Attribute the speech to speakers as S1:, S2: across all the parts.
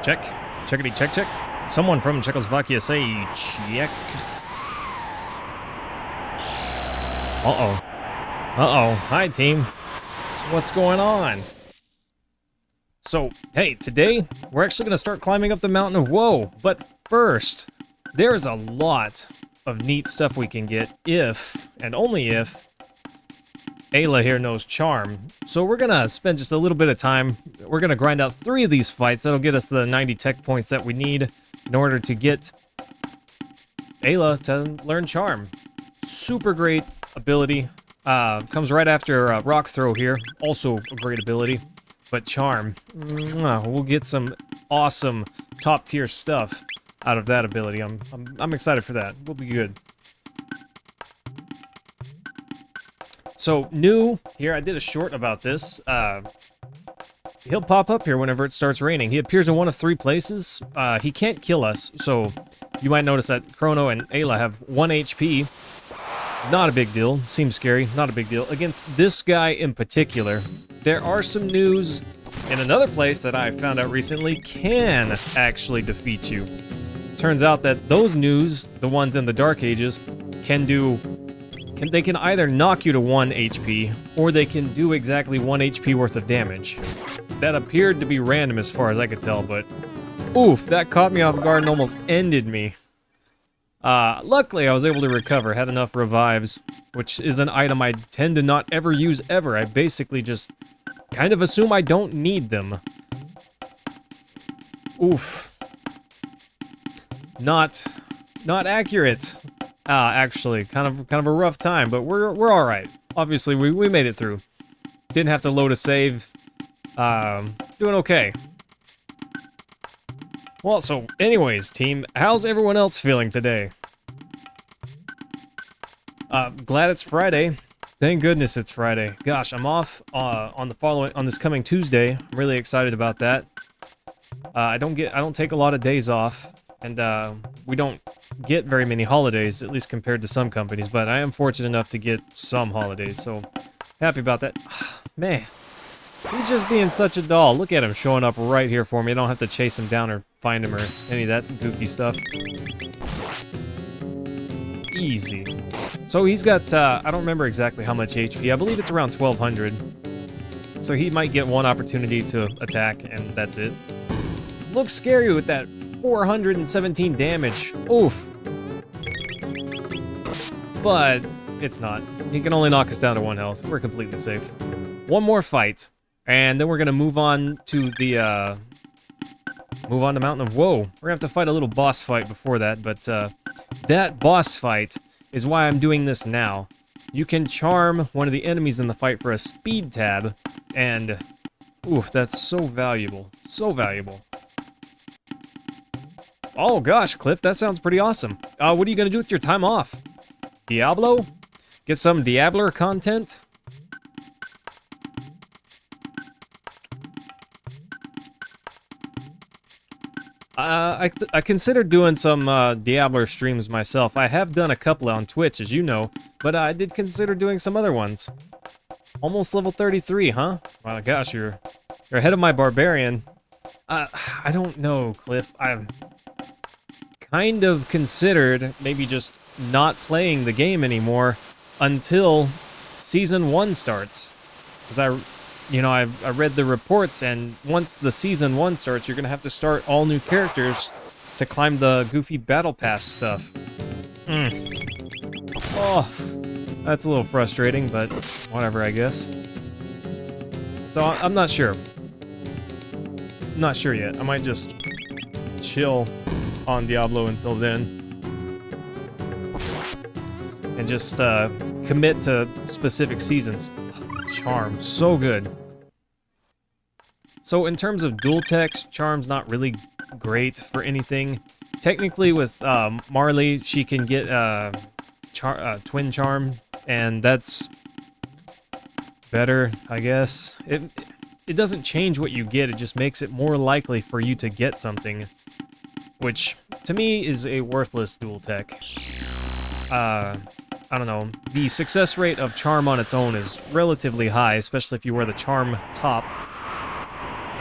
S1: Check. Checkity check check. Someone from Czechoslovakia say check. Uh-oh. Uh-oh. Hi, team. What's going on? So, hey, today, we're actually going to start climbing up the Mountain of Woe. But first, there's a lot of neat stuff we can get if, and only if, Ayla here knows Charm. So we're going to spend just a little bit of time. We're going to grind out 3 of these fights. That'll get us the 90 tech points that we need in order to get Ayla to learn Charm. Super great ability. Comes right after Rock Throw here. Also a great ability. But Charm, we'll get some awesome top tier stuff out of that ability. I'm excited for that. We'll be good. So new here, I did a short about this. He'll pop up here whenever it starts raining. He appears in one of 3 places. He can't kill us, so you might notice that Chrono and Ayla have 1 HP. Not a big deal. Seems scary. Not a big deal. Against this guy in particular, there are some news in another place that I found out recently can actually defeat you. Turns out that those news, the ones in the Dark Ages, they can either knock you to 1 HP, or they can do exactly 1 HP worth of damage. That appeared to be random as far as I could tell, but oof, that caught me off guard and almost ended me. Luckily, I was able to recover, had enough revives, which is an item I tend to not ever use ever. I basically just kind of assume I don't need them. Oof. Not accurate. Actually, kind of a rough time, but we're all right. Obviously, we made it through. Didn't have to load a save. Doing okay. Well, so anyways, team, how's everyone else feeling today? Glad it's Friday. Thank goodness it's Friday. Gosh, I'm off on this coming Tuesday. I'm really excited about that. I don't take a lot of days off, and we don't get very many holidays, at least compared to some companies, but I am fortunate enough to get some holidays, so happy about that. Man, he's just being such a doll. Look at him showing up right here for me. I don't have to chase him down or find him or any of that goofy stuff. Easy. So he's got, I don't remember exactly how much HP. I believe it's around 1200. So he might get 1 opportunity to attack, and that's it. Looks scary with that 417 damage. Oof. But it's not. He can only knock us down to 1 health. We're completely safe. 1 more fight, and then we're gonna move on to the Mountain of Woe. We're gonna have to fight a little boss fight before that, but that boss fight is why I'm doing this now. You can charm one of the enemies in the fight for a speed tab, and oof, that's so valuable. So valuable. Oh gosh, Cliff, that sounds pretty awesome. What are you gonna do with your time off? Diablo? Get some Diabler content? I considered doing some Diabler streams myself. I have done a couple on Twitch, as you know, but I did consider doing some other ones. Almost level 33, huh? Oh gosh, you're ahead of my barbarian. I don't know, Cliff. I've kind of considered maybe just not playing the game anymore until Season 1 starts. Because I read the reports, and once the Season 1 starts, you're going to have to start all new characters to climb the goofy Battle Pass stuff. Oh, that's a little frustrating, but whatever, I guess. So I'm not sure. Not sure yet. I might just chill on Diablo until then. And just commit to specific seasons. Charm, so good. So in terms of dual techs, Charm's not really great for anything. Technically with Marley, she can get Twin Charm, and that's better, I guess. It doesn't change what you get, it just makes it more likely for you to get something, which to me is a worthless dual tech. I don't know, the success rate of Charm on its own is relatively high, especially if you wear the Charm top.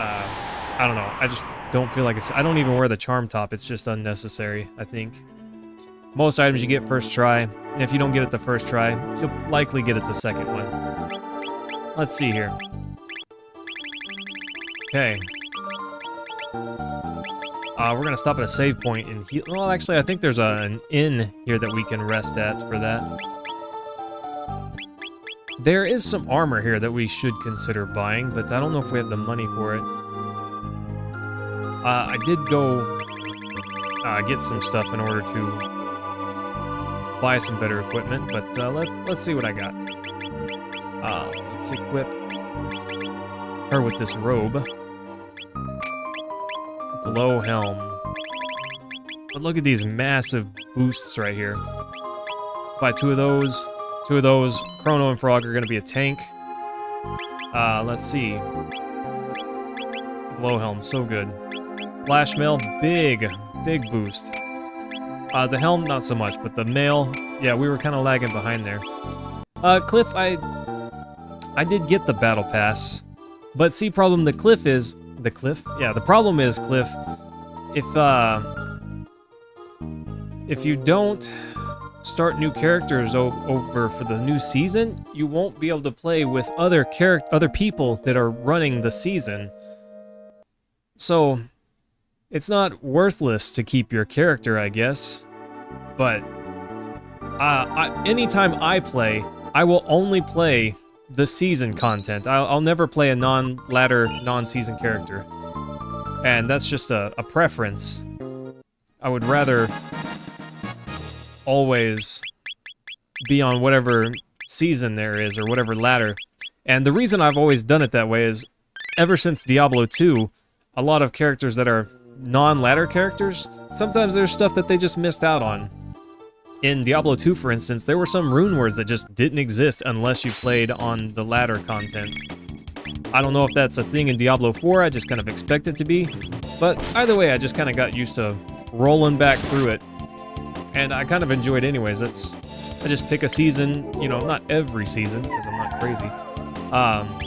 S1: I don't know, don't feel like it's... I don't even wear the charm top. It's just unnecessary, I think. Most items you get first try. And if you don't get it the first try, you'll likely get it the second one. Let's see here. Okay. We're gonna stop at a save point and heal. Well, actually, I think there's an inn here that we can rest at for that. There is some armor here that we should consider buying, but I don't know if we have the money for it. I did go get some stuff in order to buy some better equipment, but let's see what I got. Let's equip her with this robe. Glow helm. But look at these massive boosts right here. Buy two of those. Chrono and Frog are going to be a tank. Let's see. Glow helm, so good. Flash mail, big boost. The helm, not so much, but the mail, yeah, we were kind of lagging behind there. Cliff, I did get the battle pass, but see, problem the Cliff is the Cliff. Yeah, the problem is Cliff. If you don't start new characters over for the new season, you won't be able to play with other people that are running the season. So it's not worthless to keep your character, I guess. But anytime I play, I will only play the season content. I'll never play a non-ladder, non-season character. And that's just a preference. I would rather always be on whatever season there is or whatever ladder. And the reason I've always done it that way is ever since Diablo 2, a lot of characters that are non-ladder characters, sometimes there's stuff that they just missed out on. In Diablo 2, for instance, there were some rune words that just didn't exist unless you played on the ladder content. I don't know if that's a thing in Diablo 4, I just kind of expect it to be. But either way, I just kind of got used to rolling back through it. And I kind of enjoy it anyways. I just pick a season, you know, not every season, because I'm not crazy.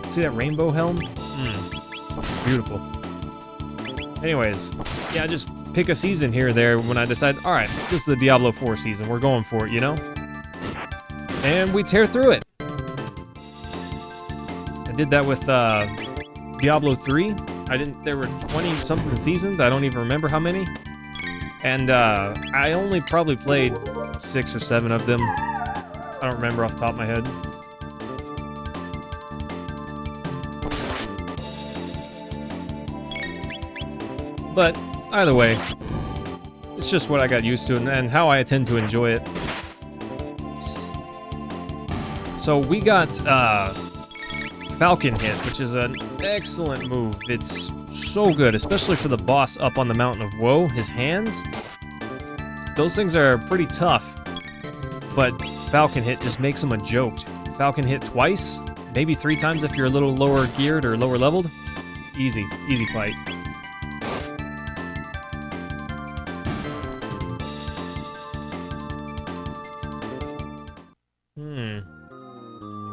S1: See that rainbow helm? Beautiful. Anyways, yeah, I just pick a season here or there when I decide, alright, this is a Diablo 4 season, we're going for it, you know? And we tear through it. I did that with Diablo 3. There were 20-something seasons, I don't even remember how many. And I only probably played 6 or 7 of them. I don't remember off the top of my head. But either way, it's just what I got used to and how I tend to enjoy it. So we got Falcon Hit, which is an excellent move. It's so good, especially for the boss up on the Mountain of Woe. His hands, those things are pretty tough, but Falcon Hit just makes them a joke. Falcon Hit twice, maybe 3 times if you're a little lower geared or lower leveled. Easy fight.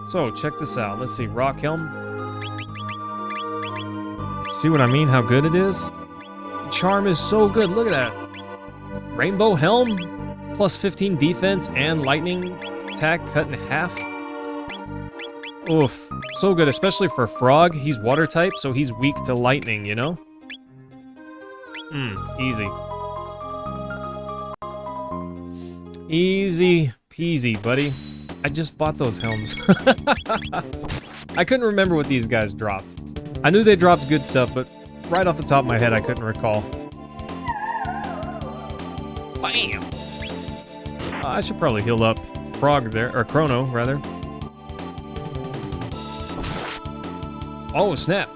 S1: So, check this out. Let's see, Rock Helm. See what I mean? How good it is? Charm is so good. Look at that. Rainbow Helm, plus 15 defense and lightning attack cut in half. Oof. So good, especially for Frog. He's water type, so he's weak to lightning, you know? Easy. Easy peasy, buddy. I just bought those helms. I couldn't remember what these guys dropped. I knew they dropped good stuff, but right off the top of my head, I couldn't recall. Bam! I should probably heal up Frog there, or Chrono, rather. Oh, snap.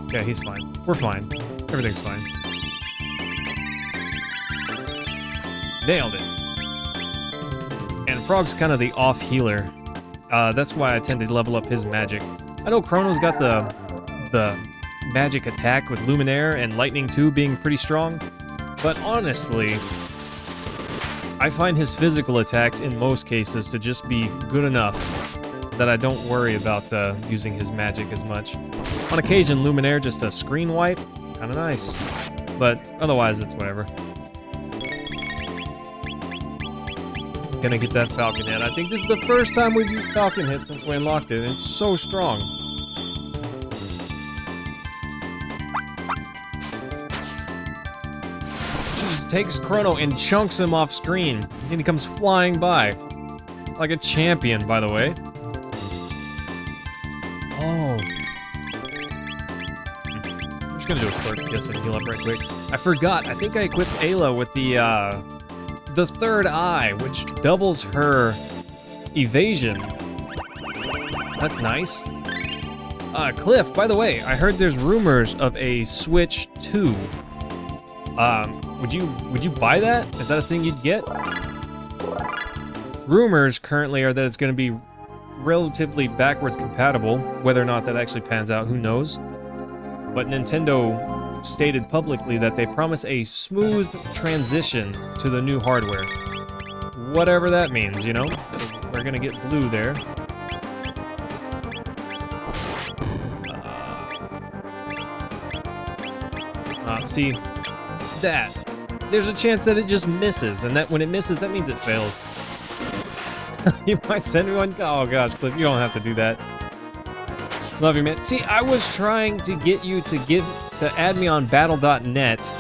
S1: Okay, he's fine. We're fine. Everything's fine. Nailed it. And Frog's kind of the off healer. That's why I tend to level up his magic. I know Chrono's got the magic attack with Luminaire and Lightning 2 being pretty strong, but honestly, I find his physical attacks in most cases to just be good enough that I don't worry about using his magic as much. On occasion, Luminaire just a screen wipe, kind of nice. But otherwise, it's whatever. Gonna get that Falcon Head. I think this is the first time we've used Falcon Head since we unlocked it. It's so strong. She just takes Chrono and chunks him off screen. And he comes flying by. Like a champion, by the way. Oh. I'm just gonna do a Slurp Kiss and heal up right quick. I forgot. I think I equipped Ayla with the third eye, which doubles her evasion. That's nice. Cliff, by the way, I heard there's rumors of a Switch 2. Would you buy that? Is that a thing you'd get? Rumors currently are that it's going to be relatively backwards compatible. Whether or not that actually pans out, who knows? But Nintendo stated publicly that they promise a smooth transition to the new hardware. Whatever that means, you know? So we're gonna get blue there. See, that. There's a chance that it just misses, and that when it misses, that means it fails. You might send me one? Oh gosh, Cliff, you don't have to do that. Love you, man. See, I was trying to get you to add me on battle.net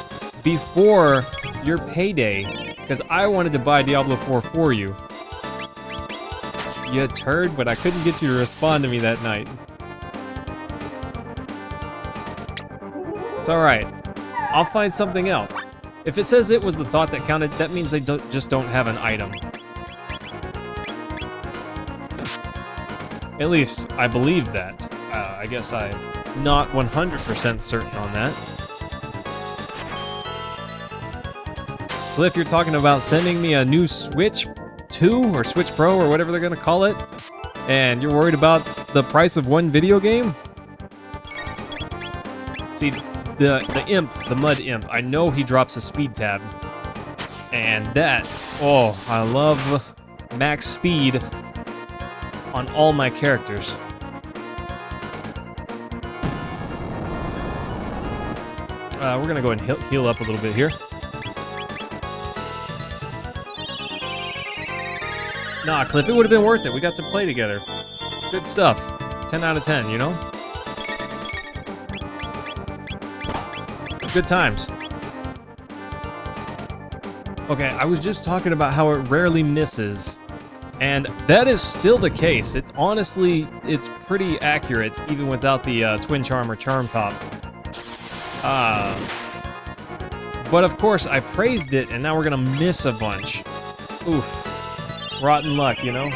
S1: before your payday, because I wanted to buy Diablo 4 for you. You turd, but I couldn't get you to respond to me that night. It's alright. I'll find something else. If it says it was the thought that counted, that means they just don't have an item. At least, I believe that. I guess I'm not 100% certain on that. Cliff, you're talking about sending me a new Switch 2 or Switch Pro or whatever they're gonna call it, and you're worried about the price of one video game? See, the imp, the mud imp, I know he drops a speed tab, and that, oh, I love max speed on all my characters. We're gonna go ahead and heal up a little bit here. Nah, Cliff, it would have been worth it. We got to play together. Good stuff. 10 out of 10, you know? Good times. Okay, I was just talking about how it rarely misses. And that is still the case. It honestly, it's pretty accurate, even without the Twin Charm or Charm Top. But of course, I praised it, and now we're gonna miss a bunch. Oof. Rotten luck, you know?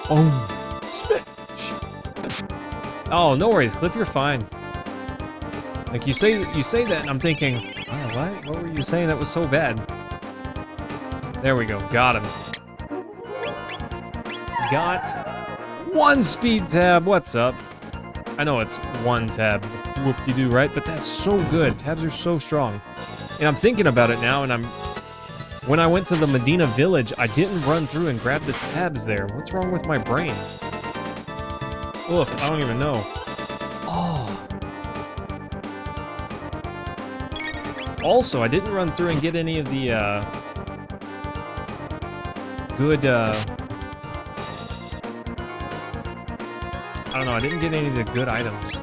S1: Oh, smash! Oh, no worries, Cliff, you're fine. Like, you say that, and I'm thinking, oh, what were you saying that was so bad? There we go, got him. Got one speed tab, what's up? I know it's one tab, whoop-de-doo, right? But that's so good, tabs are so strong. And I'm thinking about it now, and when I went to the Medina Village, I didn't run through and grab the tabs there. What's wrong with my brain? Oof, I don't even know. Oh. Also, I didn't run through and get any of the, good, I don't know, I didn't get any of the good items.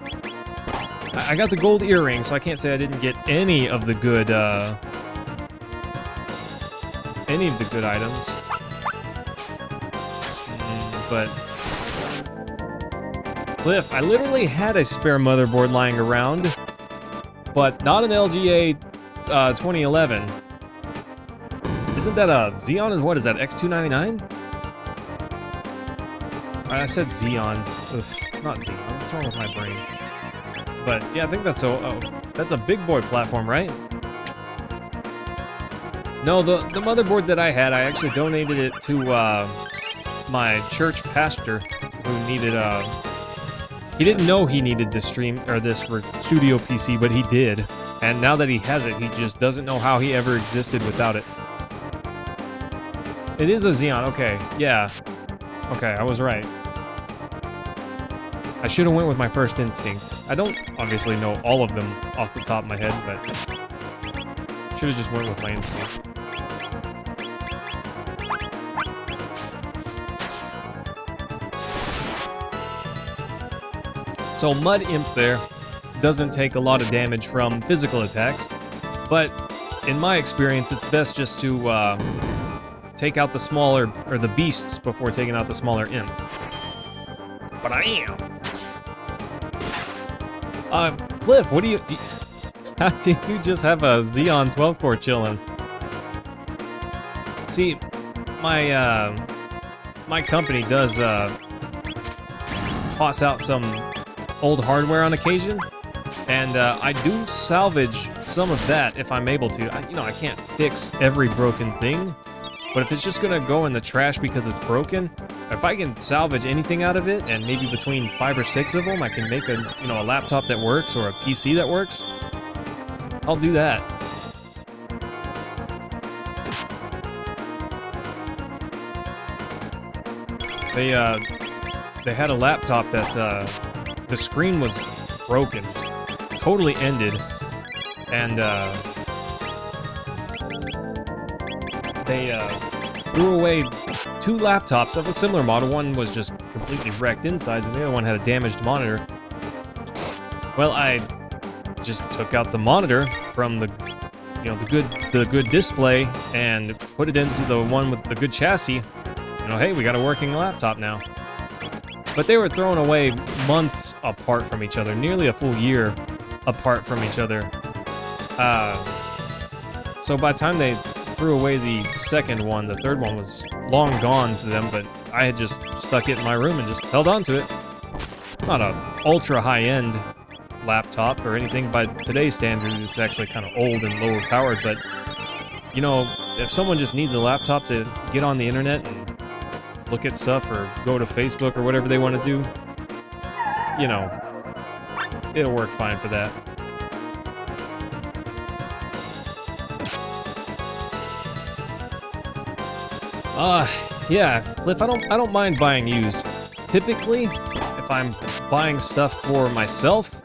S1: I got the gold earring, so I can't say I didn't get any of the good, items. But Cliff, I literally had a spare motherboard lying around, but not an LGA 2011. Isn't that a Xeon? And what is that, X299? I said Xeon. Oof, not Xeon. What's wrong with my brain? But yeah, I think that's a big boy platform, right? No, the motherboard that I had, I actually donated it to my church pastor who needed he didn't know he needed this studio PC, but he did. And now that he has it, he just doesn't know how he ever existed without it. It is a Xeon, okay, yeah. Okay, I was right. I should have went with my first instinct. I don't obviously know all of them off the top of my head, but I don't obviously know all of them off the top of my head, but should have just went with my instinct. So Mud Imp there doesn't take a lot of damage from physical attacks, but in my experience, it's best just to take out the smaller, or the beasts before taking out the smaller imp. But I am. Cliff, what do you... How do you just have a Xeon 12-core chilling? See, my company does toss out some old hardware on occasion, and I do salvage some of that if I'm able to. I can't fix every broken thing, but if it's just gonna go in the trash because it's broken, if I can salvage anything out of it, and maybe between 5 or 6 of them, I can make a laptop that works or a PC that works, I'll do that. They had a laptop that the screen was broken, totally ended, and they threw away 2 laptops of a similar model. One was just completely wrecked insides, and the other one had a damaged monitor. Well, I just took out the monitor from the good display and put it into the one with the good chassis. Hey, we got a working laptop now. But they were thrown away months apart from each other, nearly a full year apart from each other. So by the time they threw away the second one, the third one was long gone to them, but I had just stuck it in my room and just held on to it. It's not a ultra high-end laptop or anything by today's standards. It's actually kind of old and lower powered, but if someone just needs a laptop to get on the internet and look at stuff or go to Facebook or whatever they want to do, it'll work fine for that. Yeah, Cliff, I don't mind buying used. Typically, if I'm buying stuff for myself,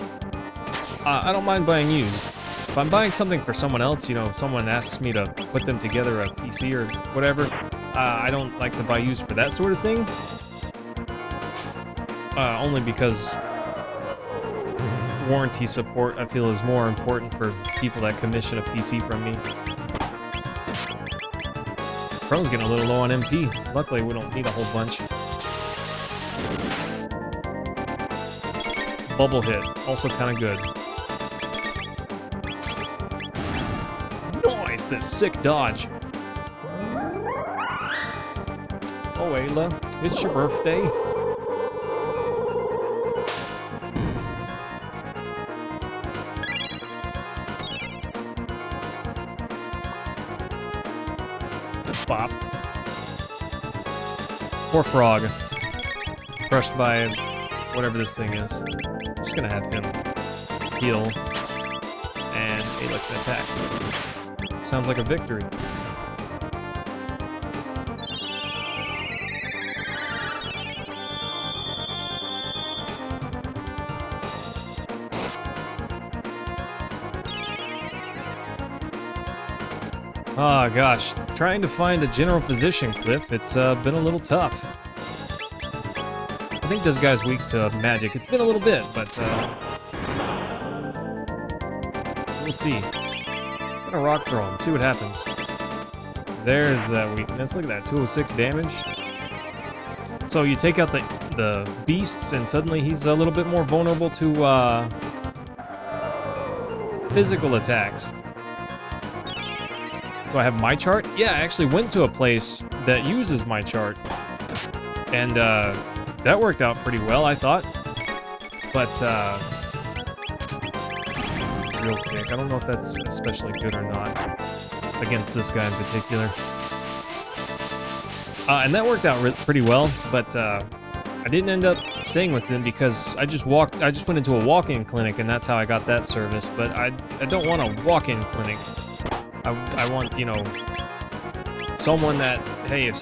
S1: I don't mind buying used. If I'm buying something for someone else, someone asks me to put them together, a PC or whatever, I don't like to buy used for that sort of thing. Only because warranty support, I feel, is more important for people that commission a PC from me. Chrono's getting a little low on MP. Luckily, we don't need a whole bunch. Bubble hit, also kind of good. Nice, that sick dodge. Oh, Ayla, it's your birthday. Bop. Poor frog. Crushed by whatever this thing is. I'm just gonna have him heal. And Ayla can attack. Sounds like a victory. Oh gosh, trying to find a general physician, Cliff, it's been a little tough. I think this guy's weak to magic. It's been a little bit, but we'll see. I'm gonna rock throw him, see what happens. There's that weakness. Look at that, 206 damage. So you take out the beasts, and suddenly he's a little bit more vulnerable to physical attacks. Do I have my chart? Yeah, I actually went to a place that uses my chart, and that worked out pretty well, I thought. But drill kick, I don't know if that's especially good or not against this guy in particular. And that worked out pretty well, but I didn't end up staying with him because I just went into a walk-in clinic, and that's how I got that service. But I don't want a walk-in clinic. I want, someone that, hey, if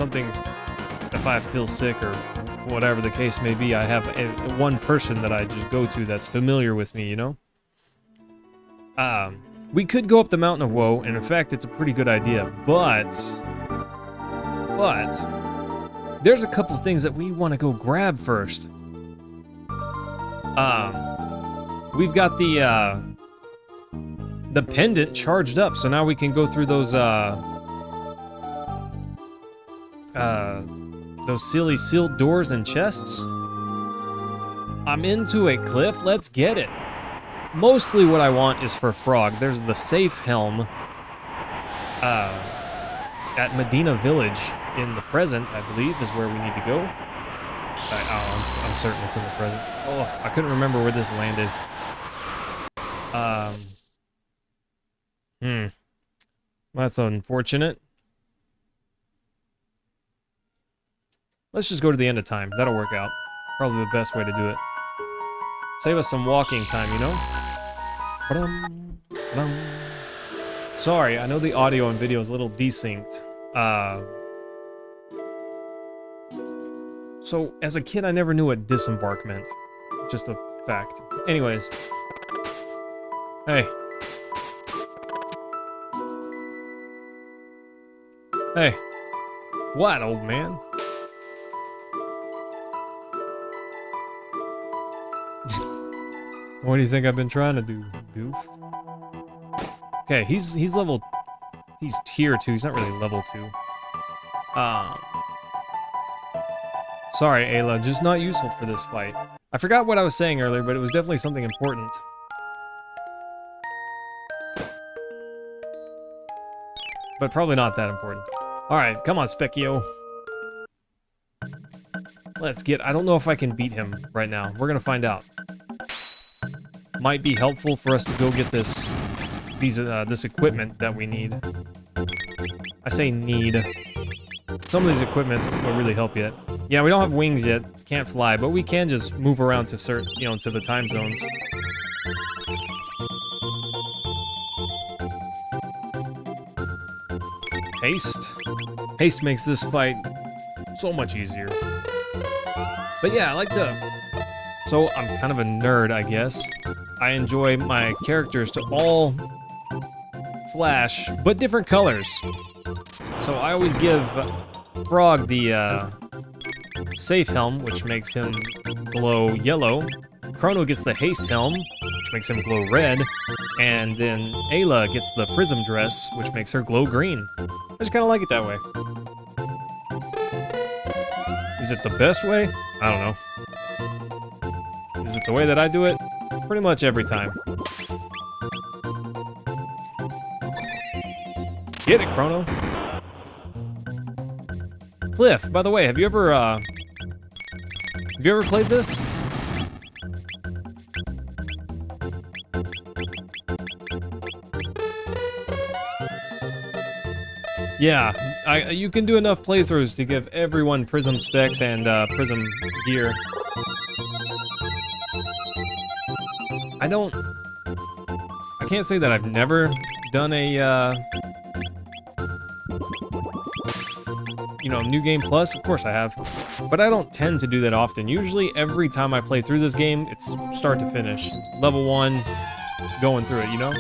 S1: I feel sick or whatever the case may be, I have one person that I just go to that's familiar with me, you know? We could go up the Mountain of Woe, and in fact, it's a pretty good idea, but there's a couple things that we want to go grab first. We've got the pendant charged up, so now we can go through those silly sealed doors and chests. I'm into a cliff. Let's get it. Mostly what I want is for Frog. There's the safe helm at Medina Village in the present, I believe, is where we need to go. I'm certain it's in the present. Oh, I couldn't remember where this landed. That's unfortunate. Let's just go to the end of time. That'll work out. Probably the best way to do it. Save us some walking time, you know? Sorry, I know the audio and video is a little desynced. So, as a kid, I never knew what disembark meant. Just a fact. Anyways. Hey. Hey. What, old man? What do you think I've been trying to do, goof? Okay, he's tier 2, he's not really level 2. Sorry, Ayla, just not useful for this fight. I forgot what I was saying earlier, but it was definitely something important. But probably not that important. Alright, come on, Specchio. Let's get... I don't know if I can beat him right now. We're gonna find out. Might be helpful for us to go get this equipment that we need. I say need. Some of these equipments will really help yet. Yeah, we don't have wings yet, can't fly, but we can just move around to certain, you know, to the time zones. Haste. Haste makes this fight so much easier. But yeah, I like to... So, I'm kind of a nerd, I guess. I enjoy my characters to all flash, but different colors. So I always give Frog the safe helm, which makes him glow yellow. Chrono gets the haste helm, which makes him glow red. And then Ayla gets the prism dress, which makes her glow green. I just kind of like it that way. Is it the best way? I don't know. Is it the way that I do it? Pretty much every time. Get it, Chrono. Cliff, by the way, have you ever played this? Yeah, you can do enough playthroughs to give everyone prism specs and prism gear. I can't say that I've never done a, you know, New Game Plus. Of course I have. But I don't tend to do that often. Usually every time I play through this game, it's start to finish. Level 1, going through it, you know?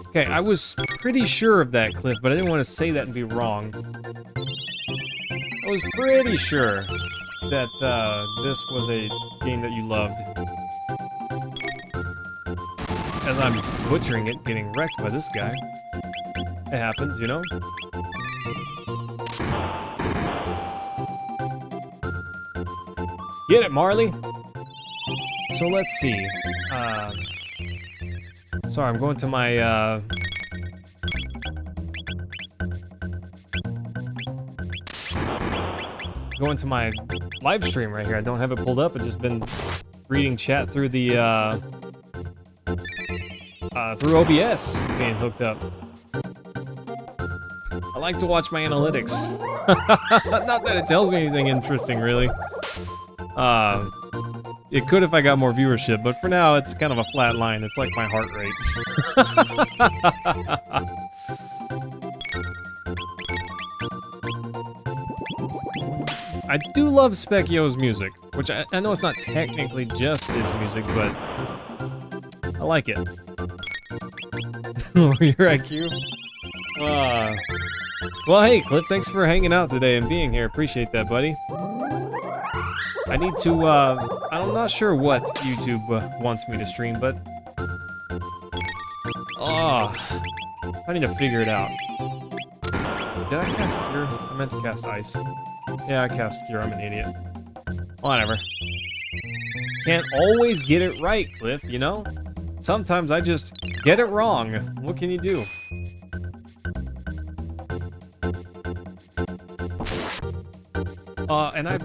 S1: Okay, I was pretty sure of that, Cliff, but I didn't want to say that and be wrong. I was pretty sure that this was a game that you loved. As I'm butchering it, getting wrecked by this guy. It happens, you know? Get it, Marley! So let's see. Sorry, I'm going to my, going to my live stream right here. I don't have it pulled up. I've just been reading chat through the, through OBS, being hooked up. I like to watch my analytics. Not that it tells me anything interesting, really. It could if I got more viewership, but for now, it's kind of a flat line. It's like my heart rate. I do love Specchio's music, which I know it's not technically just his music, but I like it. Your IQ? Well, hey, Cliff, thanks for hanging out today and being here. Appreciate that, buddy. I need to, I'm not sure what YouTube wants me to stream, but... I need to figure it out. Did I cast Cure? I meant to cast Ice. Yeah, I cast Cure. I'm an idiot. Whatever. Can't always get it right, Cliff, you know? Sometimes I just get it wrong. What can you do? And I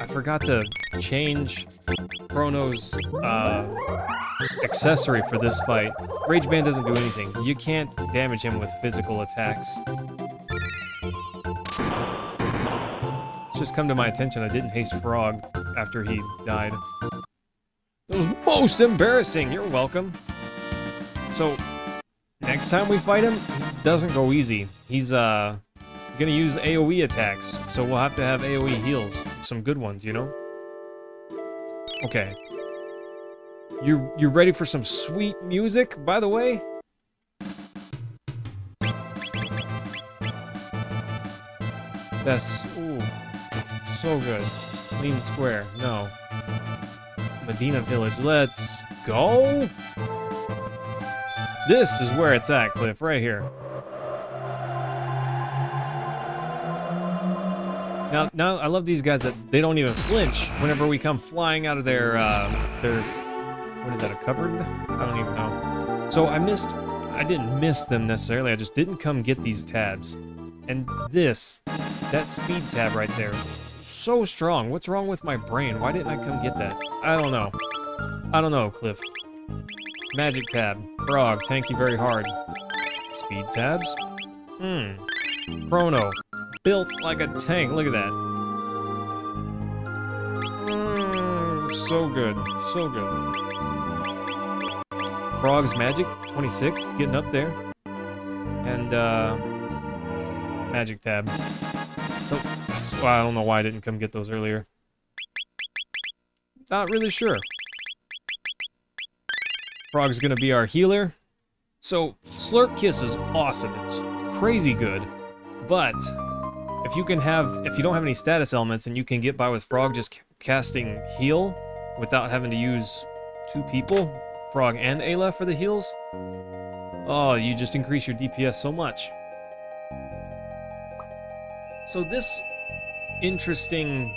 S1: forgot to change Chrono's accessory for this fight. Rage Band doesn't do anything. You can't damage him with physical attacks. It's just come to my attention I didn't haste Frog after he died. It was most embarrassing. You're welcome. So, next time we fight him, he doesn't go easy. He's gonna use AoE attacks, so we'll have to have AoE heals. Some good ones, you know? Okay. You ready for some sweet music, by the way? That's, ooh, so good. Lean Square, no. Medina Village, let's go! This is where it's at, Cliff, right here. Now I love these guys that they don't even flinch whenever we come flying out of their what is that, a cupboard? I don't even know. So I didn't miss them necessarily, I just didn't come get these tabs. And that speed tab right there, so strong. What's wrong with my brain? Why didn't I come get that? I don't know. I don't know, Cliff. Magic tab. Frog, thank you very hard. Speed tabs? Chrono. Built like a tank. Look at that. So good. So good. Frog's magic. 26. It's getting up there. And, magic tab. So, well, I don't know why I didn't come get those earlier. Not really sure. Frog's gonna be our healer. So, Slurp Kiss is awesome. It's crazy good. But, if you don't have any status elements and you can get by with Frog just casting heal without having to use two people, Frog and Ayla for the heals, oh, you just increase your DPS so much. So this interesting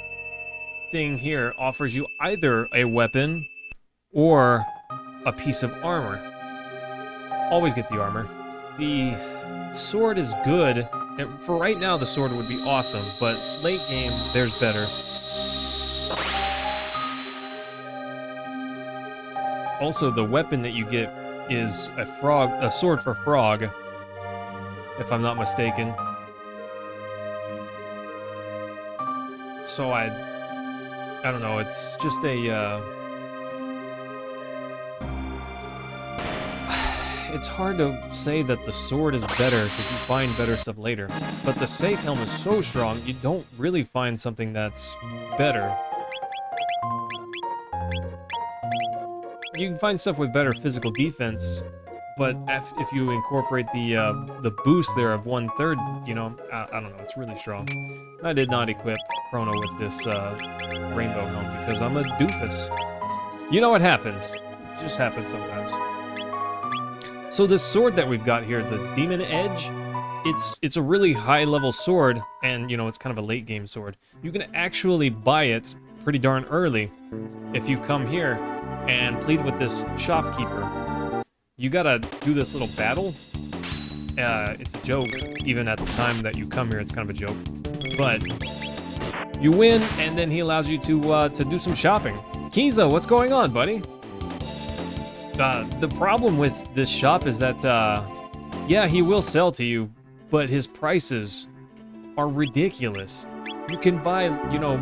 S1: thing here offers you either a weapon or a piece of armor. Always get the armor. The sword is good. And for right now, the sword would be awesome, but late game, there's better. Also, the weapon that you get is a sword for Frog, if I'm not mistaken. So I don't know, it's just it's hard to say that the sword is better because you find better stuff later. But the safe helm is so strong, you don't really find something that's better. You can find stuff with better physical defense, but if you incorporate the boost there of 1/3, you know, I don't know, it's really strong. I did not equip Chrono with this rainbow helm because I'm a doofus. You know what happens. It just happens sometimes. So this sword that we've got here, the Demon Edge, it's a really high level sword, and you know, it's kind of a late game sword. You can actually buy it pretty darn early if you come here and plead with this shopkeeper. You gotta do this little battle. It's a joke, even at the time that you come here, it's kind of a joke. But you win, and then he allows you to do some shopping. Kiza, what's going on, buddy? The problem with this shop is that, yeah, he will sell to you, but his prices are ridiculous. You can buy, you know,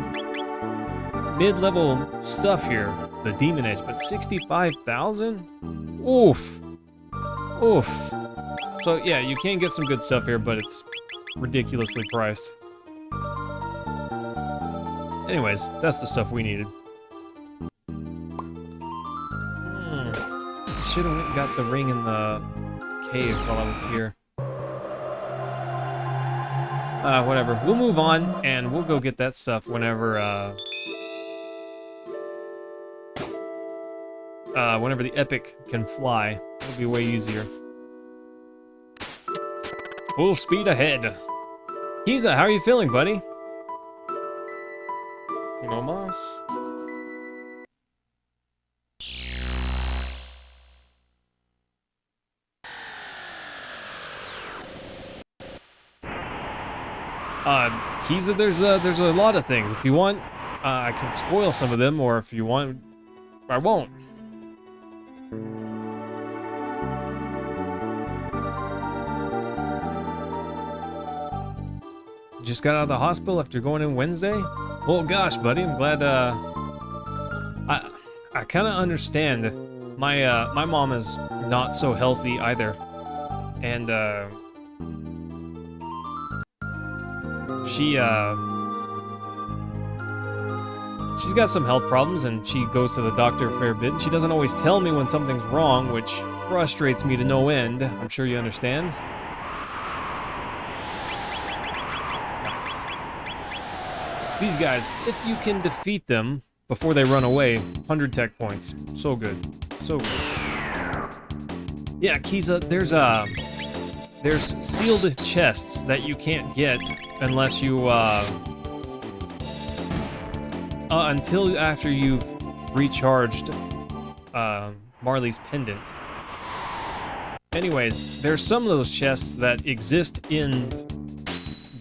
S1: mid-level stuff here, the Demon Edge, but 65,000? Oof. Oof. So, yeah, you can get some good stuff here, but it's ridiculously priced. Anyways, that's the stuff we needed. Should have went and got the ring in the cave while I was here. Whatever. We'll move on, and we'll go get that stuff whenever, whenever the Epic can fly. It'll be way easier. Full speed ahead. Kiza, how are you feeling, buddy? No mas. Kiza, there's a lot of things. If you want, I can spoil some of them, or if you want, I won't. Just got out of the hospital after going in Wednesday? Well, gosh, buddy, I'm glad, I kind of understand. My mom is not so healthy either. And, she's got some health problems, and she goes to the doctor a fair bit, and she doesn't always tell me when something's wrong, which frustrates me to no end. I'm sure you understand. Nice. These guys, if you can defeat them before they run away, 100 tech points. So good. So good. Yeah, Kiza, there's sealed chests that you can't get unless you, until after you've recharged, Marley's pendant. Anyways, there's some of those chests that exist in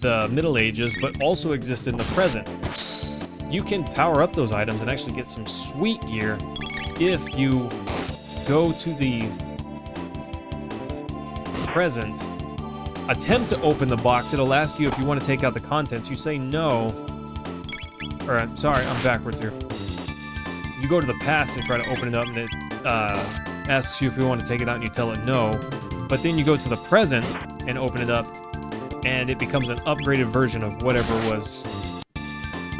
S1: the Middle Ages, but also exist in the present. You can power up those items and actually get some sweet gear if you go to the present, attempt to open the box. It'll ask you if you want to take out the contents. You say no. Or, I'm sorry, I'm backwards here. You go to the past and try to open it up, and it asks you if you want to take it out, and you tell it no. But then you go to the present and open it up, and it becomes an upgraded version of whatever was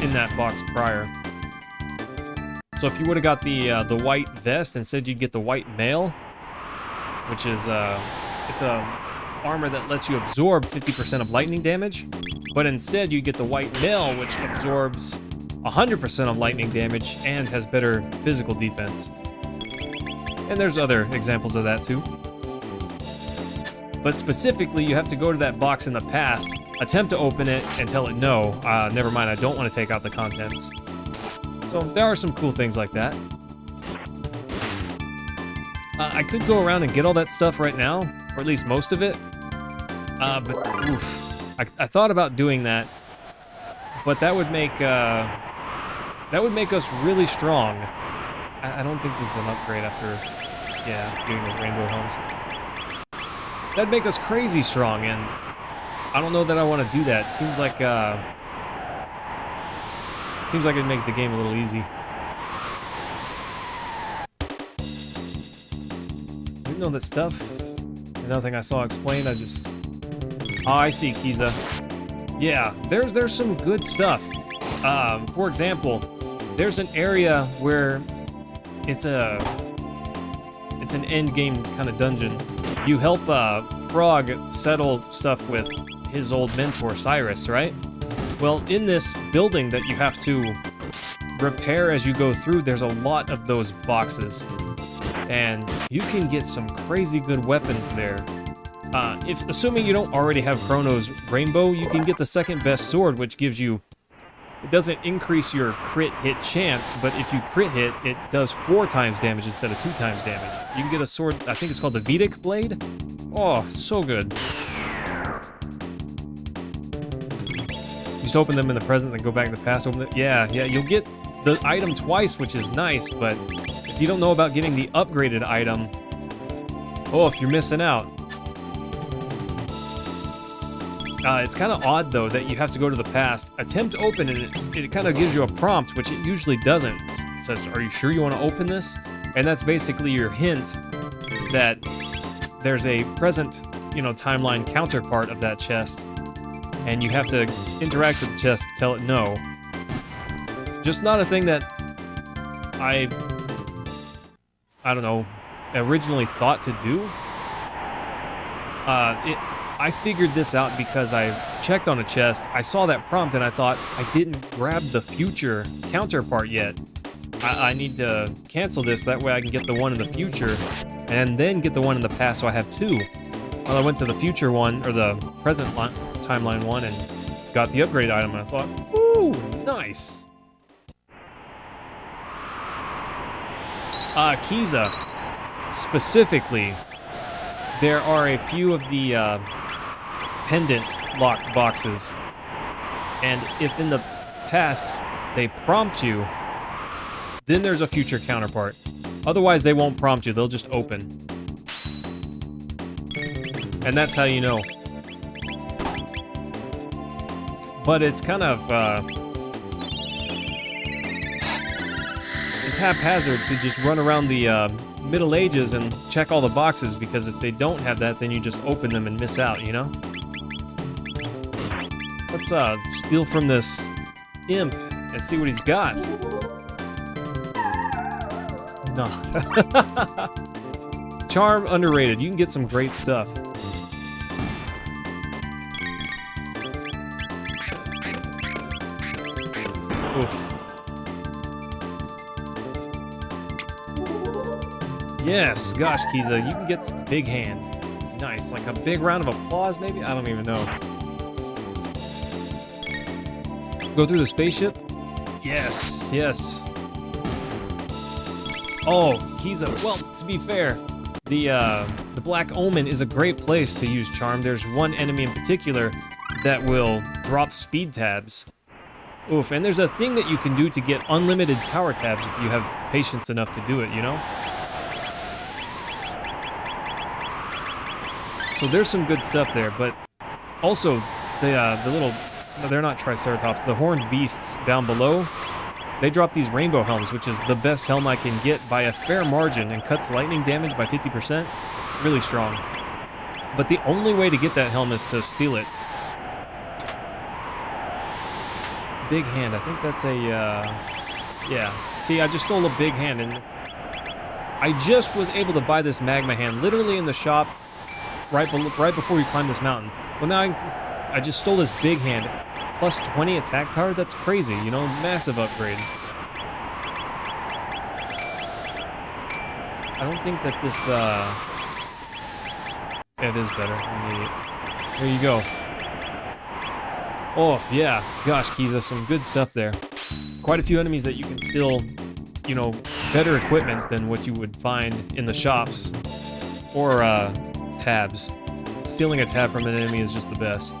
S1: in that box prior. So if you would have got the white vest, instead you'd get the white mail, which is it's a armor that lets you absorb 50% of lightning damage, but instead you get the white mail, which absorbs 100% of lightning damage and has better physical defense. And there's other examples of that too. But specifically, you have to go to that box in the past, attempt to open it, and tell it no. Never mind, I don't want to take out the contents. So there are some cool things like that. I could go around and get all that stuff right now, or at least most of it. But oof, I thought about doing that, but that would make us really strong. I don't think this is an upgrade after, yeah, getting those rainbow helms. That'd make us crazy strong, and I don't know that I want to do that. Seems like it'd make the game a little easy. I didn't know that stuff. Another thing I saw explained, oh, I see, Kiza. Yeah, there's some good stuff. For example, there's an area where it's an end game kind of dungeon. You help Frog settle stuff with his old mentor, Cyrus, right? Well, in this building that you have to repair as you go through, there's a lot of those boxes. And you can get some crazy good weapons there. Assuming you don't already have Chrono's Rainbow, you can get the second best sword, which gives you... It doesn't increase your crit hit chance, but if you crit hit, it does 4 times damage instead of 2 times damage. You can get a sword, I think it's called the Vedic Blade. Oh, so good. Just open them in the present, then go back in the past, open it. Yeah, you'll get the item twice, which is nice, but if you don't know about getting the upgraded item, oh, if you're missing out. It's kind of odd, though, that you have to go to the past, attempt to open it, it kind of gives you a prompt, which it usually doesn't. It says, are you sure you want to open this? And that's basically your hint that there's a present, timeline counterpart of that chest, and you have to interact with the chest, tell it no. just not a thing that I don't know, originally thought to do. I figured this out because I checked on a chest, I saw that prompt, and I thought I didn't grab the future counterpart yet. I need to cancel this, that way I can get the one in the future, and then get the one in the past, so I have two. Well, I went to the future one, or the present timeline one, and got the upgrade item, and I thought, ooh, nice. Kiza, specifically, there are a few of the pendant locked boxes, and if in the past they prompt you, then there's a future counterpart. Otherwise, they won't prompt you, they'll just open. And that's how you know. But it's kind of, it's haphazard to just run around the Middle Ages and check all the boxes, because if they don't have that, then you just open them and miss out, you know? Let's steal from this imp and see what he's got. No. Charm, underrated. You can get some great stuff. Oof. Yes, gosh, Kiza, you can get some big hand. Nice, like a big round of applause, maybe? I don't even know. Go through the spaceship? Yes, yes. Oh, Kiza, well, to be fair, the Black Omen is a great place to use Charm. There's one enemy in particular that will drop speed tabs. Oof, and there's a thing that you can do to get unlimited power tabs if you have patience enough to do it, you know? So there's some good stuff there, but also the little, no, they're not Triceratops, the horned beasts down below, they drop these rainbow helms, which is the best helm I can get by a fair margin and cuts lightning damage by 50%. Really strong. But the only way to get that helm is to steal it. Big hand, I think that's a, yeah. See, I just stole a big hand, and I just was able to buy this magma hand literally in the shop right before we climbed this mountain. Well, now I just stole this big hand, plus 20 attack power. That's crazy, you know, massive upgrade. I don't think that this, it is better. There you go. Oh, yeah. Gosh, Kiza, some good stuff there. Quite a few enemies that you can still, you know, better equipment than what you would find in the shops. Or, tabs. Stealing a tab from an enemy is just the best.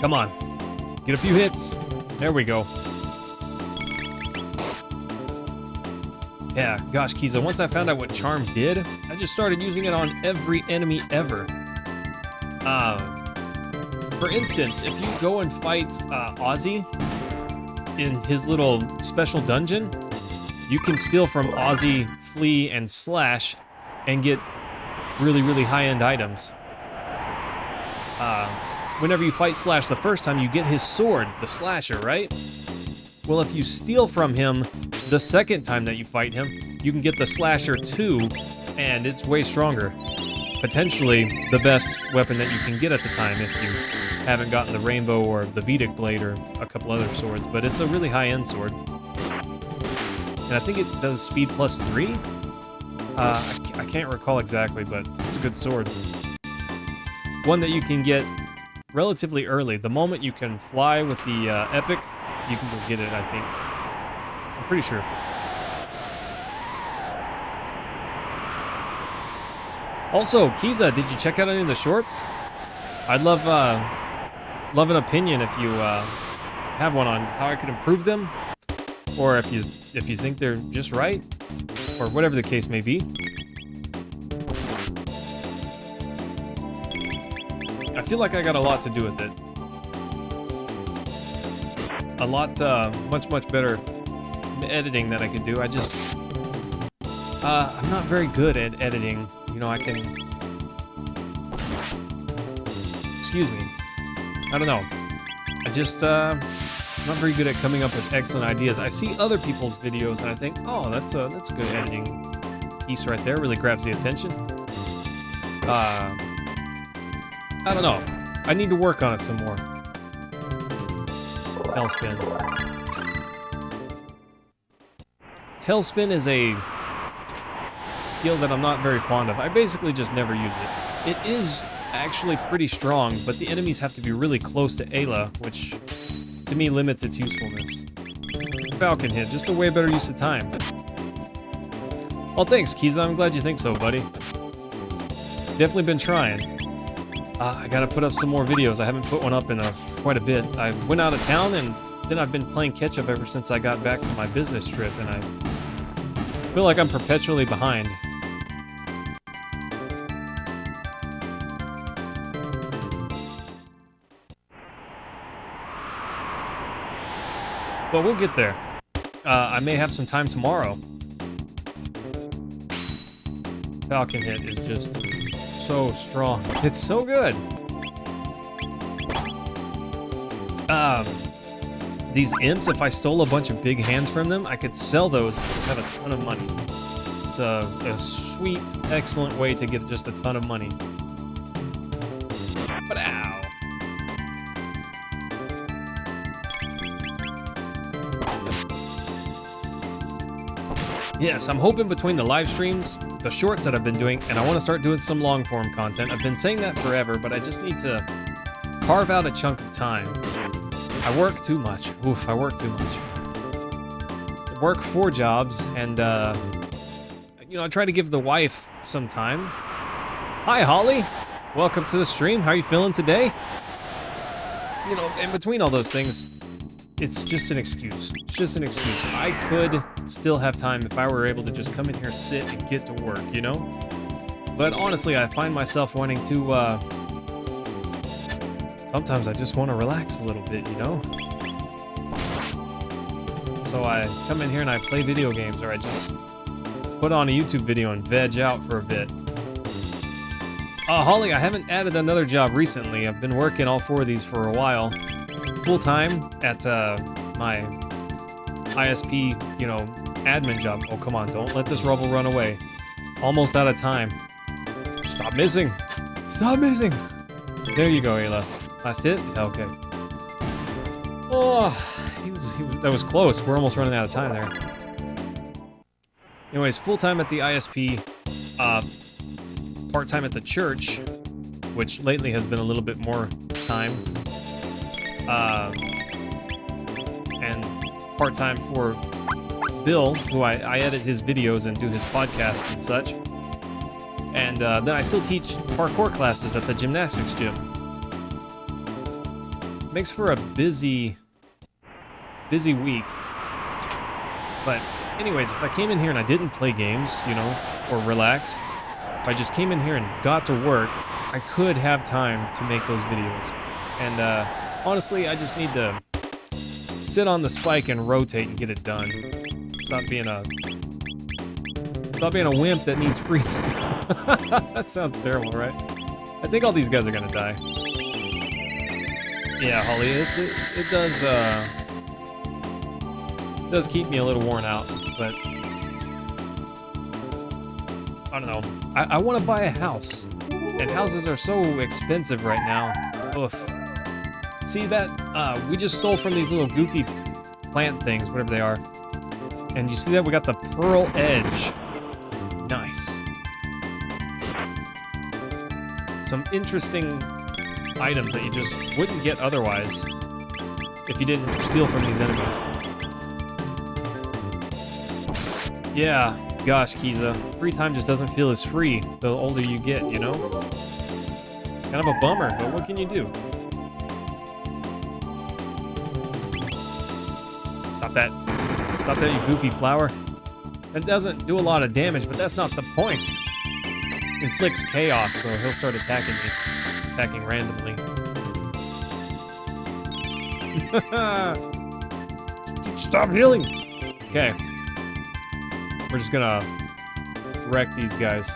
S1: Come on. Get a few hits. There we go. Yeah, gosh, Kiza, once I found out what Charm did, I just started using it on every enemy ever. For instance, if you go and fight Ozzy in his little special dungeon, you can steal from Ozzy, Flea, and Slash and get really, really high-end items. Whenever you fight Slash the first time, you get his sword, the Slasher, right? Well, if you steal from him the second time that you fight him, you can get the Slasher 2, and it's way stronger. Potentially the best weapon that you can get at the time if you haven't gotten the Rainbow or the Vedic Blade or a couple other swords, but it's a really high-end sword. And I think it does speed plus 3? I can't recall exactly, but it's a good sword. One that you can get relatively early. The moment you can fly with the Epic, you can go get it, I think. I'm pretty sure. Also, Kiza, did you check out any of the shorts? I'd love an opinion if you have one on how I could improve them, or if you think they're just right, or whatever the case may be. I feel like I got a lot to do with it. A lot, much better editing that I could do. I just, I'm not very good at editing. You know, I can, excuse me. I don't know. I just, not very good at coming up with excellent ideas. I see other people's videos and I think, oh, that's a good editing piece right there. Really grabs the attention. I don't know. I need to work on it some more. Tailspin. Tailspin is a skill that I'm not very fond of. I basically just never use it. It is actually pretty strong, but the enemies have to be really close to Ayla, which to me limits its usefulness. Falcon hit, just a way better use of time. Well, thanks, Kiza. I'm glad you think so, buddy. Definitely been trying. I gotta put up some more videos. I haven't put one up in quite a bit. I went out of town, and then I've been playing catch-up ever since I got back from my business trip, and I feel like I'm perpetually behind. But we'll get there. I may have some time tomorrow. Falcon hit is just so strong. It's so good. These imps, if I stole a bunch of big hands from them, I could sell those and just have a ton of money. It's a sweet, excellent way to get just a ton of money. But ow. Yes, I'm hoping between the live streams, the shorts that I've been doing, and I want to start doing some long form content. I've been saying that forever, but I just need to carve out a chunk of time. I work too much. Oof, I work too much. I work 4 jobs, and, you know, I try to give the wife some time. Hi, Holly. Welcome to the stream. How are you feeling today? You know, in between all those things, it's just an excuse. It's just an excuse. I could still have time if I were able to just come in here, sit, and get to work, you know? But honestly, I find myself wanting to, sometimes I just want to relax a little bit, you know? So I come in here and I play video games, or I just put on a YouTube video and veg out for a bit. Holly, I haven't added another job recently. I've been working all 4 of these for a while. Full-time at my ISP, you know, admin job. Oh, come on, don't let this rubble run away. Almost out of time. Stop missing. Stop missing. There you go, Ayla. Last hit? Okay. Oh, that was close. We're almost running out of time there. Anyways, full-time at the ISP, part-time at the church, which lately has been a little bit more time, and part-time for Bill, who I edit his videos and do his podcasts and such. And then I still teach parkour classes at the gymnastics gym. Makes for a busy week. But anyways, if I came in here and I didn't play games, you know, or relax, if I just came in here and got to work, I could have time to make those videos. And honestly, I just need to sit on the spike and rotate and get it done. Stop being a wimp that needs free time. That sounds terrible, right? I think all these guys are gonna die. Yeah, Holly, it does keep me a little worn out, but I don't know. I want to buy a house, and houses are so expensive right now. Oof. See that? We just stole from these little goofy plant things, whatever they are. And you see that? We got the pearl edge. Nice. Some interesting items that you just wouldn't get otherwise if you didn't steal from these enemies. Yeah, gosh, Kiza. Free time just doesn't feel as free the older you get, you know? Kind of a bummer, but what can you do? Stop that. Stop that, you goofy flower. That doesn't do a lot of damage, but that's not the point. Inflicts chaos, so he'll start attacking me. Attacking randomly. Stop healing! Okay. We're just gonna wreck these guys.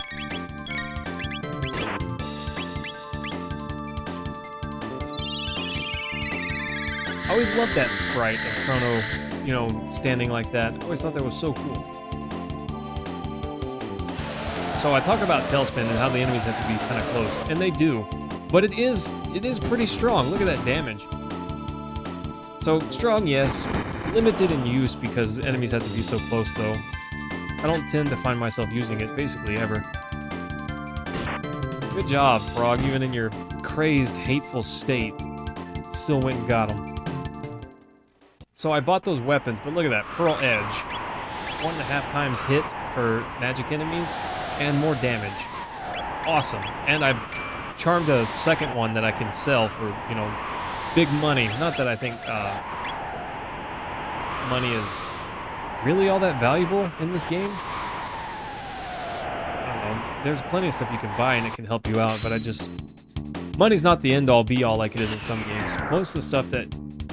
S1: always loved that sprite of Chrono, you know, standing like that. I always thought that was so cool. So I talk about Tailspin and how the enemies have to be kind of close, and they do. But it is pretty strong. Look at that damage. So strong, yes. Limited in use because enemies have to be so close, though. I don't tend to find myself using it basically ever. Good job, Frog, even in your crazed, hateful state. Still went and got him. So I bought those weapons, but look at that, Pearl Edge. 1.5 times hit for magic enemies, and more damage. Awesome. And I charmed a second one that I can sell for, you know, big money. Not that I think money is really all that valuable in this game. I don't know. There's plenty of stuff you can buy and it can help you out, but money's not the end-all be-all like it is in some games.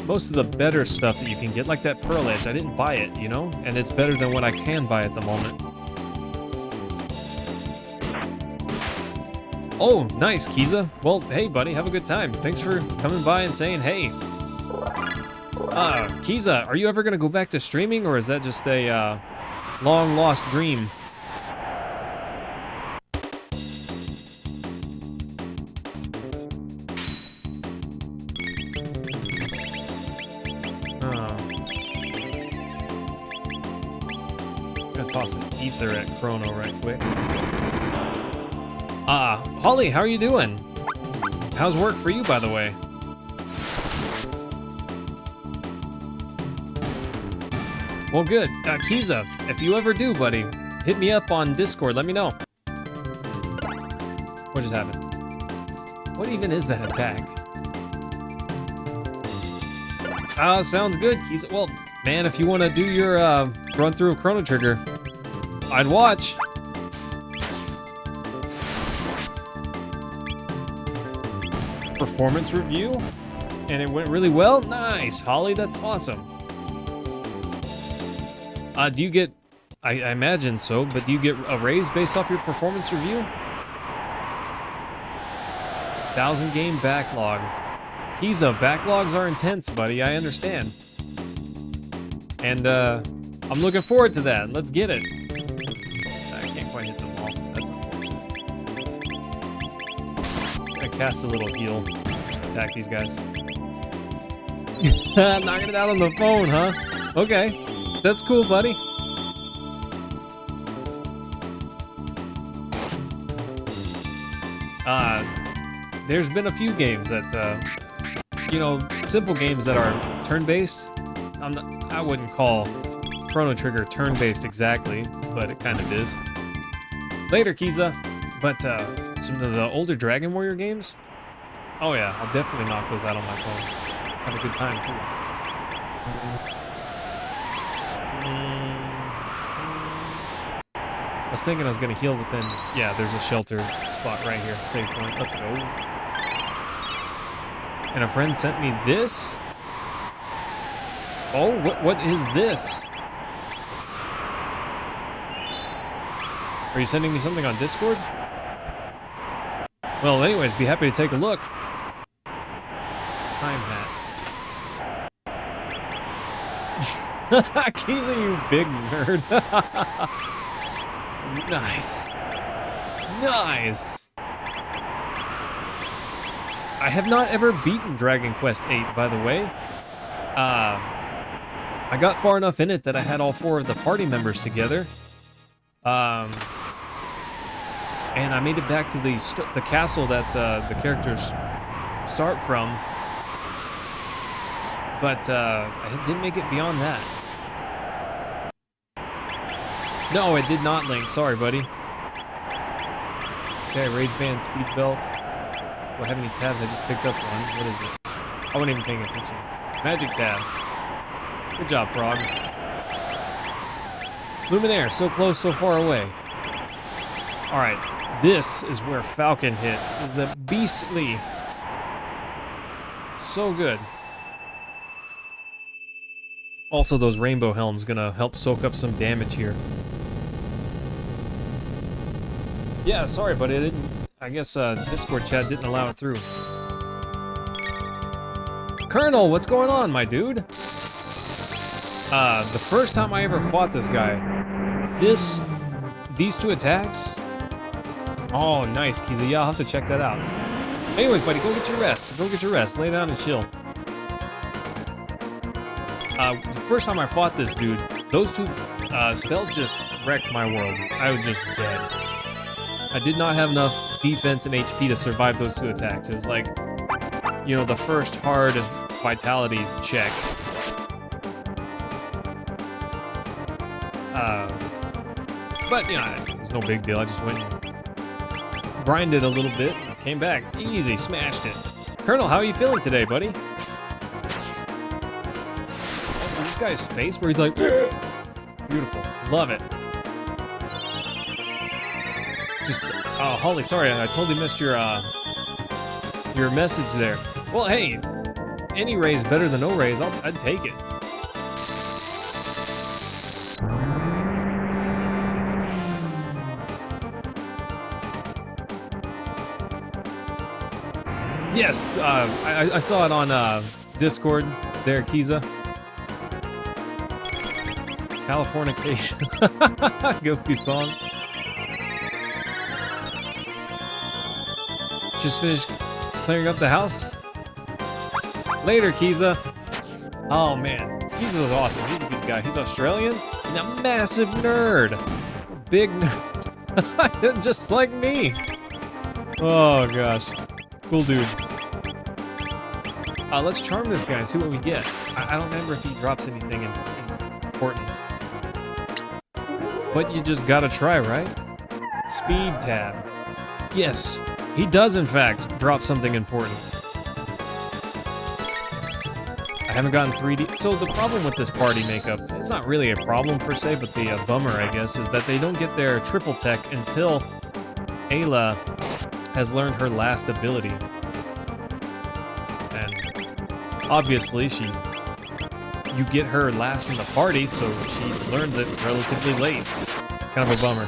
S1: Most of the better stuff that you can get, like that Pearl Edge, I didn't buy it, you know? And it's better than what I can buy at the moment. Oh, nice, Kiza. Well, hey, buddy, have a good time. Thanks for coming by and saying hey. Kiza, are you ever gonna go back to streaming, or is that just a long-lost dream? I'm gonna toss an ether at Chrono right quick. Holly, how are you doing? How's work for you, by the way? Well, good. Kiza, if you ever do, buddy, hit me up on Discord. Let me know. What just happened? What even is that attack? Sounds good, Kiza. Well, man, if you want to do your run through of Chrono Trigger, I'd watch. Performance review, and it went really well. Nice, Holly, that's awesome. Do you get, I imagine so, but do you get a raise based off your performance review? 1,000 game backlog. Kiza, backlogs are intense, buddy, I understand. And I'm looking forward to that. Let's get it. I can't quite hit them all. That's unfortunate. I cast a little heal. Just attack these guys. Knocking it out on the phone, huh? Okay. That's cool, buddy. There's been a few games that, you know, simple games that are turn-based. I wouldn't call Chrono Trigger turn-based exactly, but it kind of is. Later, Kiza. But some of the older Dragon Warrior games, oh yeah, I'll definitely knock those out on my phone. Have a good time, too. I was thinking I was gonna heal, but then, yeah, there's a shelter spot right here. Save point. Let's go. And a friend sent me this. Oh, what is this? Are you sending me something on Discord? Well, anyways, be happy to take a look. Time hat. Kiza, you big nerd. Nice. Nice. I have not ever beaten Dragon Quest VIII, by the way. I got far enough in it that I had all 4 of the party members together. And I made it back to the castle that the characters start from. But I didn't make it beyond that. No, it did not, Link. Sorry, buddy. Okay, Rage Band, Speed Belt. Do I have any tabs? I just picked up one. What is it? I wasn't even paying attention. Magic tab. Good job, Frog. Luminaire, so close, so far away. Alright, this is where Falcon hit. It's a beastly. So good. Also, those rainbow helms gonna help soak up some damage here. Yeah, sorry, but it didn't. I guess Discord chat didn't allow it through. Colonel, what's going on, my dude? The first time I ever fought this guy, these two attacks. Oh, nice, Kiza. Yeah, I'll have to check that out. Anyways, buddy, go get your rest. Go get your rest. Lay down and chill. The first time I fought this dude, those two spells just wrecked my world. I was just dead. I did not have enough defense and HP to survive those two attacks. It was like, you know, the first hard vitality check. But, you know, it was no big deal. I just went and grinded a little bit, came back. Easy, smashed it. Colonel, how are you feeling today, buddy? Also, this guy's face where he's like, beautiful. Love it. Just, oh, Holly, sorry, I totally missed your message there. Well, hey, any raise better than no raise. I'd take it. Yes, I saw it on Discord there, Kiza. Californication. Goofy song. Just finished clearing up the house. Later, Kiza. Oh man, Kiza's awesome. He's a good guy. He's Australian and a massive nerd. Big nerd. Just like me. Oh gosh. Cool dude. Let's charm this guy and see what we get. I don't remember if he drops anything important. But you just gotta try, right? Speed tab. Yes, he does in fact drop something important. I haven't gotten 3D. So the problem with this party makeup, it's not really a problem per se, but the bummer, I guess, is that they don't get their triple tech until Ayla has learned her last ability. And obviously you get her last in the party, so she learns it relatively late. Kind of a bummer.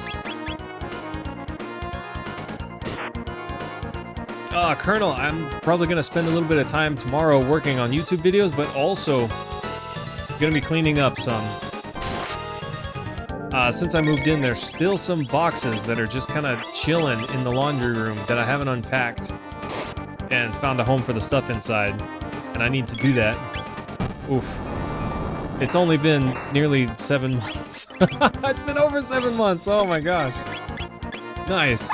S1: Colonel, I'm probably gonna spend a little bit of time tomorrow working on YouTube videos, but also gonna be cleaning up some. Since I moved in, there's still some boxes that are just kind of chilling in the laundry room that I haven't unpacked and found a home for the stuff inside, and I need to do that. Oof. It's only been nearly 7 months. It's been over 7 months, oh my gosh. Nice.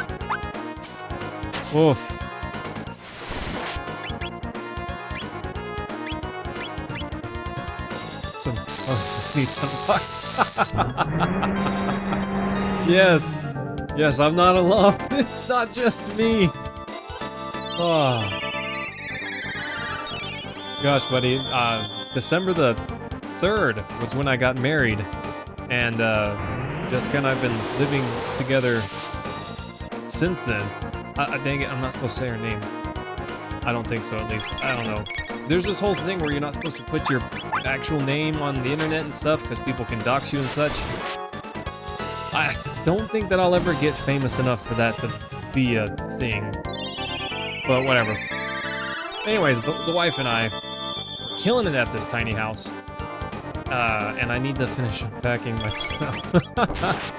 S1: Oof. Some needs unboxed. Yes. Yes, I'm not alone. It's not just me. Oh. Gosh, buddy. December the 3rd was when I got married. And Jessica and I have been living together since then. Dang it, I'm not supposed to say her name. I don't think so, at least. I don't know. There's this whole thing where you're not supposed to put your actual name on the internet and stuff because people can dox you and such. I don't think that I'll ever get famous enough for that to be a thing. But whatever. Anyways, the wife and I are killing it at this tiny house. And I need to finish unpacking my stuff.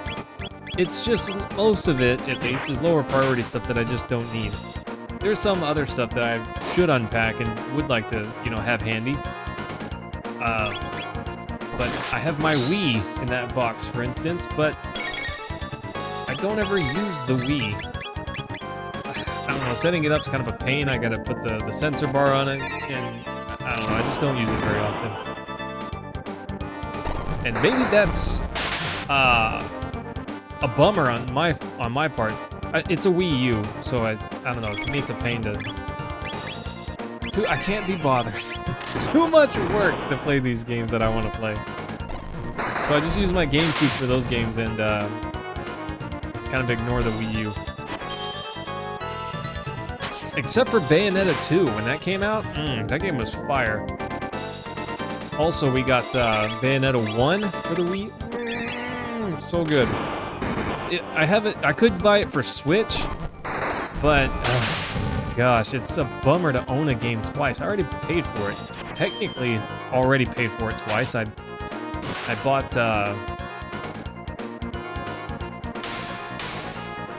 S1: It's just, most of it, at least, is lower priority stuff that I just don't need. There's some other stuff that I should unpack and would like to, you know, have handy. But I have my Wii in that box, for instance, but I don't ever use the Wii. I don't know, setting it up is kind of a pain. I gotta put the sensor bar on it, and I don't know, I just don't use it very often. And maybe that's a bummer on my part. It's a Wii U, so I don't know. To me, it's a pain to I can't be bothered. It's too much work to play these games that I want to play. So I just use my GameCube for those games and kind of ignore the Wii U. Except for Bayonetta 2, when that came out, that game was fire. Also, we got Bayonetta 1 for the Wii. So good. I have it. I could buy it for Switch, but gosh, it's a bummer to own a game twice. I already paid for it. technically already paid for it twice. I bought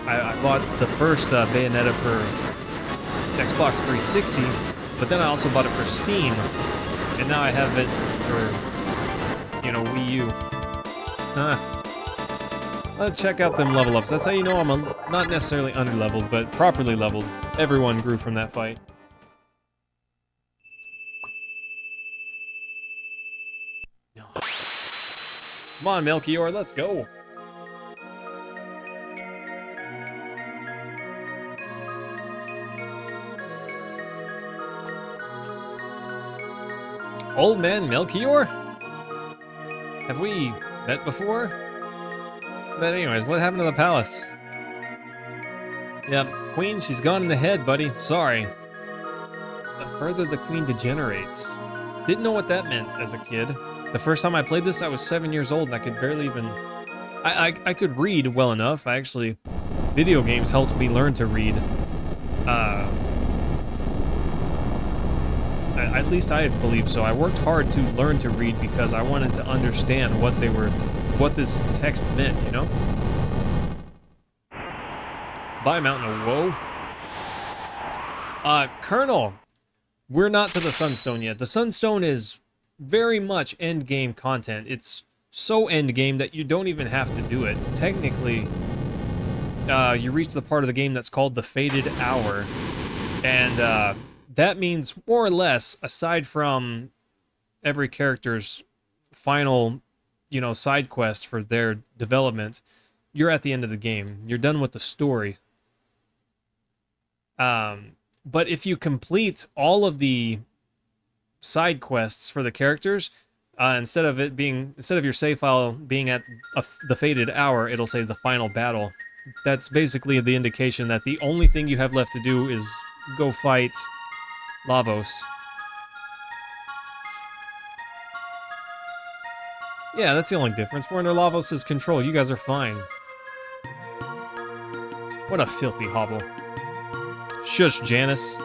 S1: I bought the first Bayonetta for Xbox 360, but then I also bought it for Steam, and now I have it for, you know, Wii U. Let's check out them level ups. That's how you know I'm not necessarily under-leveled, but properly leveled. Everyone grew from that fight. Come on, Melchior, let's go. Old man Melchior? Have we met before? But anyways, what happened to the palace? Yep, Queen, she's gone in the head, buddy. Sorry. The further the Queen degenerates. Didn't know what that meant as a kid. The first time I played this, I was 7 years old and I could barely even... I could read well enough. Video games helped me learn to read. At least I believe so. I worked hard to learn to read because I wanted to understand what this text meant, you know? Bye, Mountain of Woe. Colonel, we're not to the Sunstone yet. The Sunstone is very much endgame content. It's so endgame that you don't even have to do it. Technically, you reach the part of the game that's called the Fated Hour, and that means more or less, aside from every character's final, you know, side quest for their development, you're at the end of the game. You're done with the story. But if you complete all of the side quests for the characters, instead of your save file being at the Fated Hour, it'll say the final battle. That's basically the indication that the only thing you have left to do is go fight Lavos. Yeah, that's the only difference. We're under Lavos' control. You guys are fine. What a filthy hovel. Shush, Janice.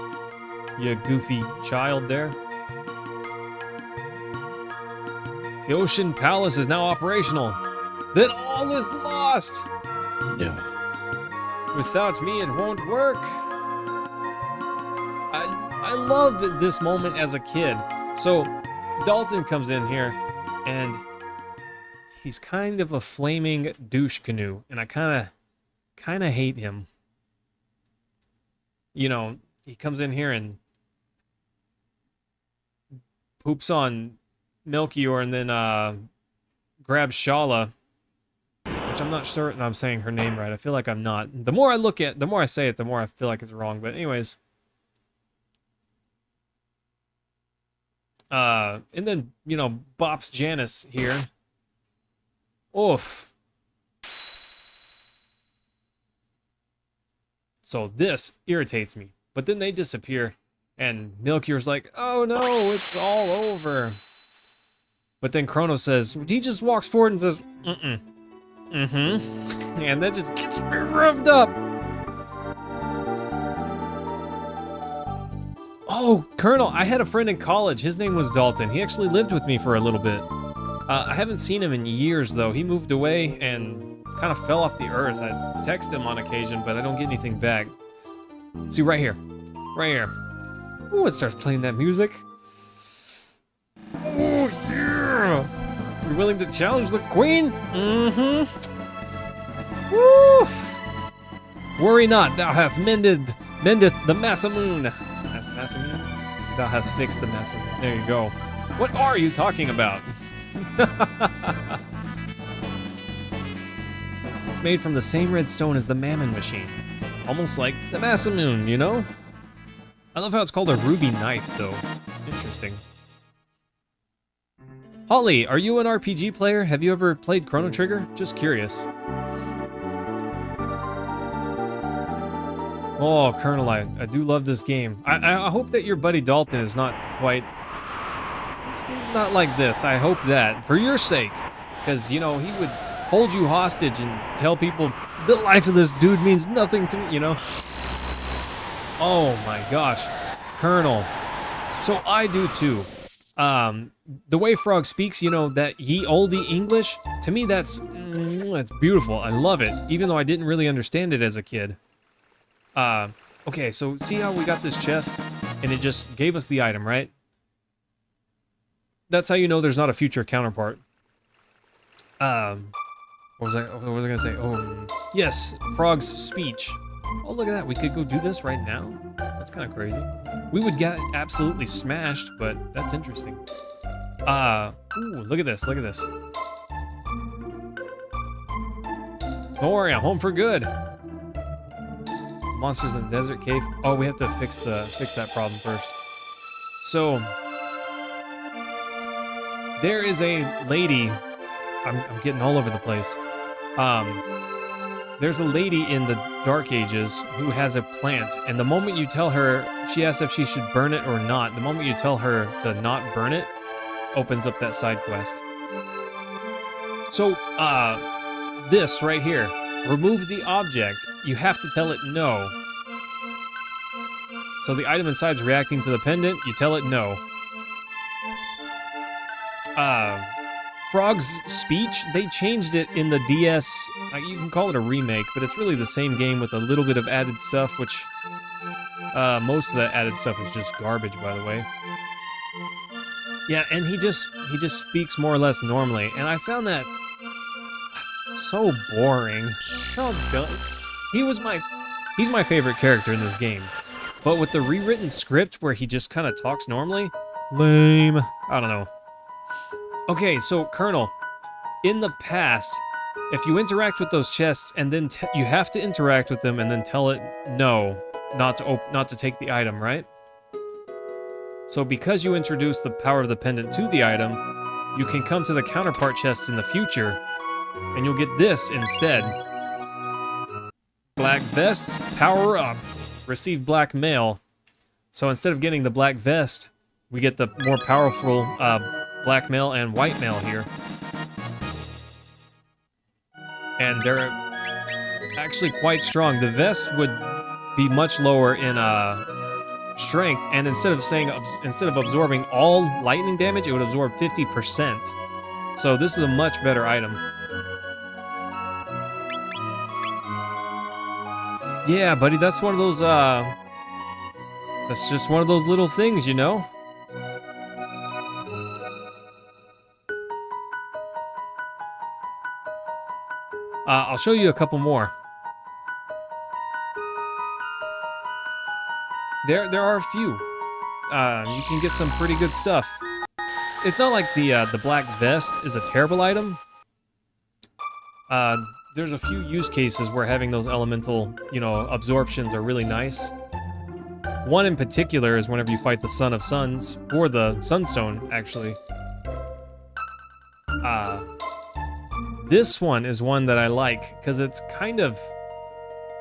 S1: You goofy child there. The Ocean Palace is now operational. Then all is lost! No. Without me, it won't work. I loved this moment as a kid. So, Dalton comes in here, and he's kind of a flaming douche canoe, and I kind of hate him. You know, he comes in here and poops on Melchior and then grabs Shala, which I'm not sure I'm saying her name right. I feel like I'm not. The more I say it, the more I feel like it's wrong. But anyways. And then, you know, bops Janice here. Oof. So this irritates me. But then they disappear, and Melchior's like, oh no, it's all over. But then Chrono says, he just walks forward and says, and that just gets me revved up. Oh, Colonel, I had a friend in college. His name was Dalton. He actually lived with me for a little bit. I haven't seen him in years, though. He moved away and kind of fell off the earth. I text him on occasion, but I don't get anything back. See, right here. Right here. Ooh, it starts playing that music. Oh, yeah! You're willing to challenge the Queen? Woof! Worry not, thou hast mendeth the Masamune. Masamune? Thou hast fixed the Masamune. There you go. What are you talking about? It's made from the same red stone as the Mammon machine. Almost like the Masamune, you know? I love how it's called a ruby knife, though. Interesting. Holly, are you an RPG player? Have you ever played Chrono Trigger? Just curious. Oh, Colonel, I do love this game. I hope that your buddy Dalton is not quite... He's not like this. I hope that, for your sake. Because, you know, he would hold you hostage and tell people, the life of this dude means nothing to me, you know? Oh my gosh. Colonel. So I do too. The way Frog speaks, you know, that ye olde English, to me that's beautiful. I love it, even though I didn't really understand it as a kid. Okay, so see how we got this chest, and it just gave us the item, right? That's how you know there's not a future counterpart. What was I gonna say? Oh, yes, Frog's speech. Oh, look at that. We could go do this right now. That's kind of crazy. We would get absolutely smashed, but that's interesting. Ooh, look at this. Look at this. Don't worry, I'm home for good. Monsters in the desert cave. Oh, we have to fix that problem first. So there is a lady. I'm getting all over the place. There's a lady in the Dark Ages who has a plant, and the moment you tell her, she asks if she should burn it or not. The moment you tell her to not burn it, opens up that side quest. So, this right here, remove the object. You have to tell it no. So the item inside is reacting to the pendant. You tell it no. Frog's speech, they changed it in the DS. You can call it a remake, but it's really the same game with a little bit of added stuff, which most of the added stuff is just garbage, by the way. Yeah, and he just speaks more or less normally, and I found that so boring. So dumb. He's my favorite character in this game, but with the rewritten script where he just kind of talks normally, lame. I don't know. Okay, so Colonel, in the past, if you interact with those chests and then you have to interact with them and then tell it no, not to take the item, right? So because you introduce the power of the pendant to the item, you can come to the counterpart chests in the future, and you'll get this instead. Black vests, power up. Receive black mail. So instead of getting the black vest, we get the more powerful black mail and white mail here. And they're actually quite strong. The vest would be much lower in strength, and instead of absorbing all lightning damage, it would absorb 50%. So this is a much better item. Yeah, buddy, that's one of those that's just one of those little things, you know? I'll show you a couple more. There are a few. You can get some pretty good stuff. It's not like the black vest is a terrible item. There's a few use cases where having those elemental, you know, absorptions are really nice. One in particular is whenever you fight the Son of Suns, or the Sunstone, actually. This one is one that I like, because it's kind of...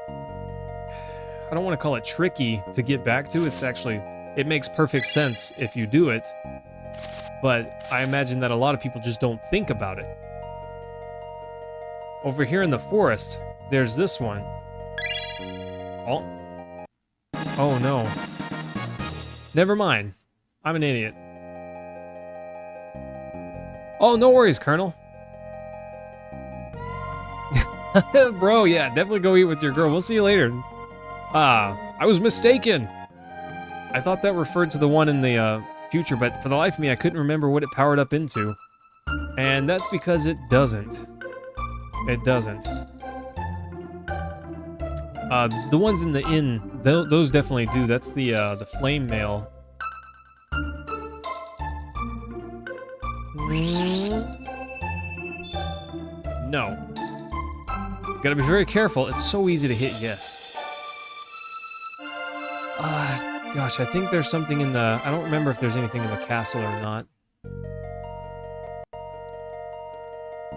S1: I don't want to call it tricky to get back to. It's actually... It makes perfect sense if you do it. But I imagine that a lot of people just don't think about it. Over here in the forest, there's this one. Oh. Oh no. Never mind. I'm an idiot. Oh, no worries, Colonel. Bro, yeah, definitely go eat with your girl. We'll see you later. I was mistaken. I thought that referred to the one in the future, but for the life of me, I couldn't remember what it powered up into. And that's because it doesn't. It doesn't. The ones in the inn, those definitely do. That's the flame mail. No. Gotta be very careful. It's so easy to hit yes. Gosh, I think there's something in the... I don't remember if there's anything in the castle or not.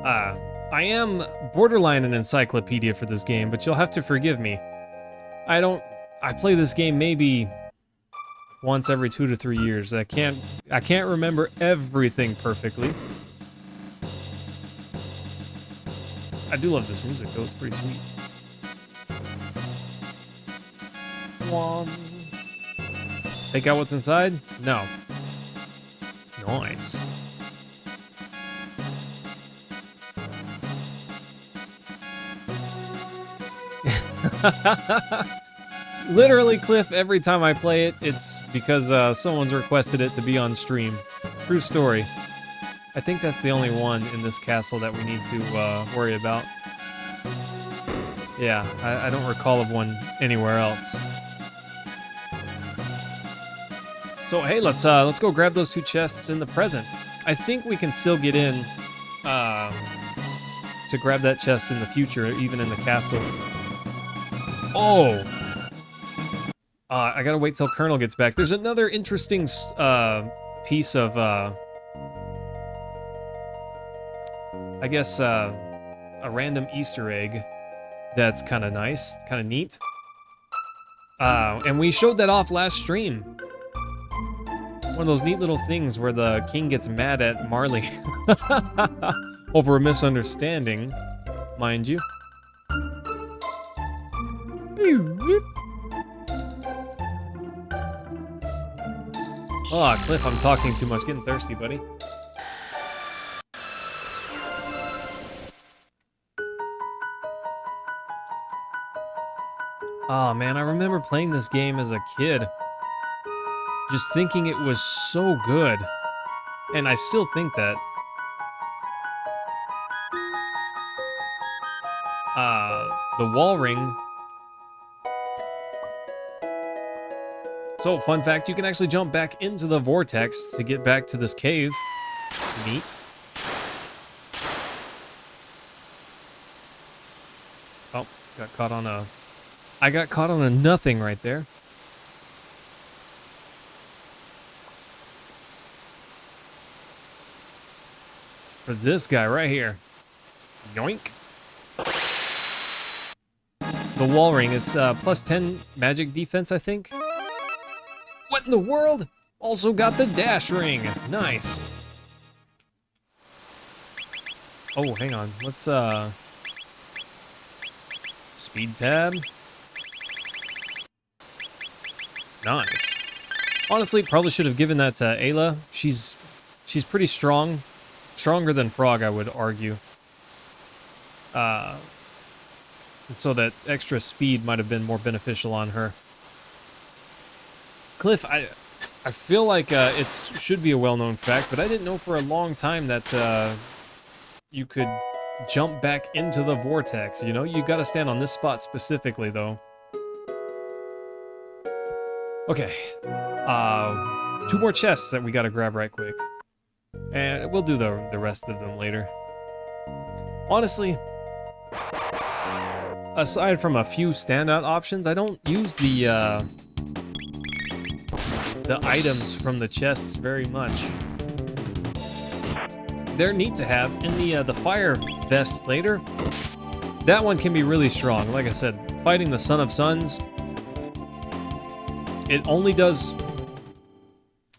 S1: I am borderline an encyclopedia for this game, but you'll have to forgive me. I play this game maybe once every 2 to 3 years. I can't remember everything perfectly. I do love this music though, it's pretty sweet. Take out what's inside? No. Nice. Literally, Cliff, every time I play it, it's because someone's requested it to be on stream. True story. I think that's the only one in this castle that we need to worry about. Yeah, I don't recall of one anywhere else. So hey, let's go grab those 2 chests in the present. I think we can still get in to grab that chest in the future, even in the castle. Oh! I gotta wait till Colonel gets back. There's another interesting piece of, I guess, a random Easter egg that's kind of nice, kind of neat. And we showed that off last stream. One of those neat little things where the king gets mad at Marley over a misunderstanding, mind you. Oh, Cliff, I'm talking too much. Getting thirsty, buddy. Oh, man, I remember playing this game as a kid. Just thinking it was so good. And I still think that. The wall ring. So, fun fact, you can actually jump back into the vortex to get back to this cave. Neat. Oh, got caught on a... I got caught on a nothing right there. For this guy right here. Yoink. The wall ring is plus 10 magic defense, I think. What in the world? Also got the dash ring. Nice. Oh, hang on. Let's, speed tab. Nice. Honestly, probably should have given that to Ayla. She's pretty strong. Stronger than Frog, I would argue. So that extra speed might have been more beneficial on her. Cliff, I feel like it should be a well-known fact, but I didn't know for a long time that you could jump back into the vortex, you know? You gotta stand on this spot specifically, though. Okay. 2 more chests that we gotta grab right quick. And we'll do the rest of them later. Honestly, aside from a few standout options, I don't use the items from the chests very much. They're neat to have. In the fire vest later, that one can be really strong. Like I said, fighting the Son of Suns, it only does...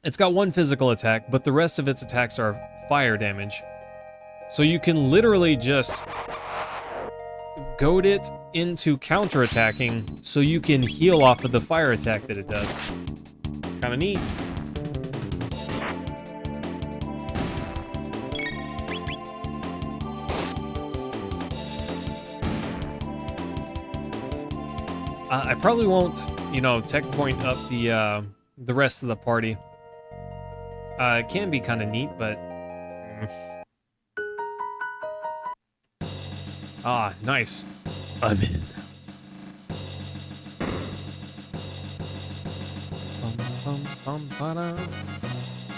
S1: It's got 1 physical attack, but the rest of its attacks are fire damage. So you can literally just goad it into counterattacking so you can heal off of the fire attack that it does. Kinda neat. I probably won't, you know, tech point up the rest of the party. It can be kind of neat, but... Ah, nice. I'm in.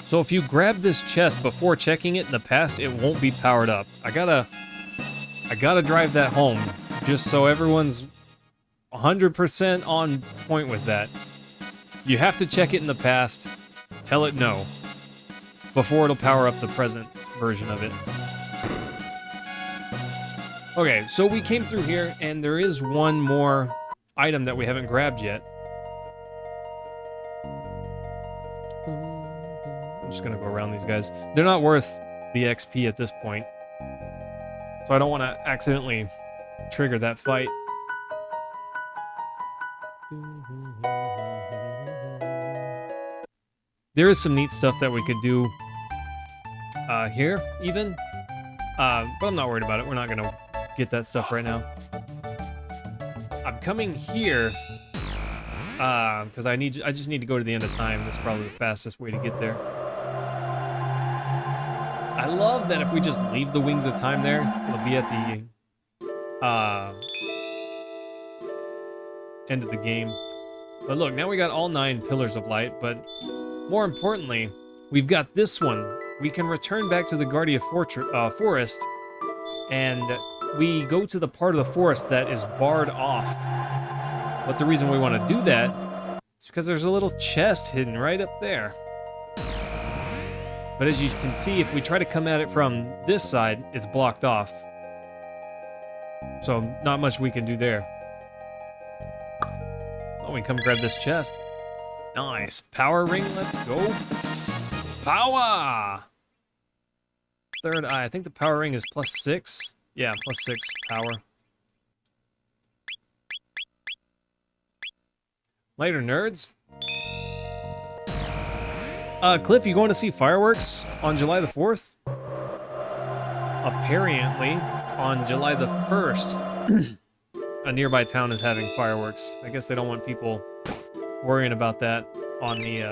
S1: So if you grab this chest before checking it in the past, it won't be powered up. I gotta drive that home, just so everyone's 100% on point with that. You have to check it in the past, tell it no, before it'll power up the present version of it. Okay, so we came through here, and there is one more item that we haven't grabbed yet. I'm just gonna go around these guys. They're not worth the XP at this point, so I don't want to accidentally trigger that fight. There is some neat stuff that we could do here, even. But I'm not worried about it. We're not gonna get that stuff right now. I'm coming here, because I just need to go to the end of time. That's probably the fastest way to get there. I love that if we just leave the Wings of Time there, it'll be at the end of the game. But look, now we got all 9 Pillars of Light, but more importantly, we've got this one. We can return back to the Guardia Forest, and we go to the part of the forest that is barred off. But the reason we want to do that is because there's a little chest hidden right up there. But as you can see, if we try to come at it from this side, it's blocked off. So not much we can do there. Oh, we come grab this chest. Nice. Power ring, let's go. Power! Third eye. I think the power ring is +6. Yeah, +6 power. Later, nerds. Cliff, you going to see fireworks on July the 4th? Apparently, on July the 1st, a nearby town is having fireworks. I guess they don't want people worrying about that on the,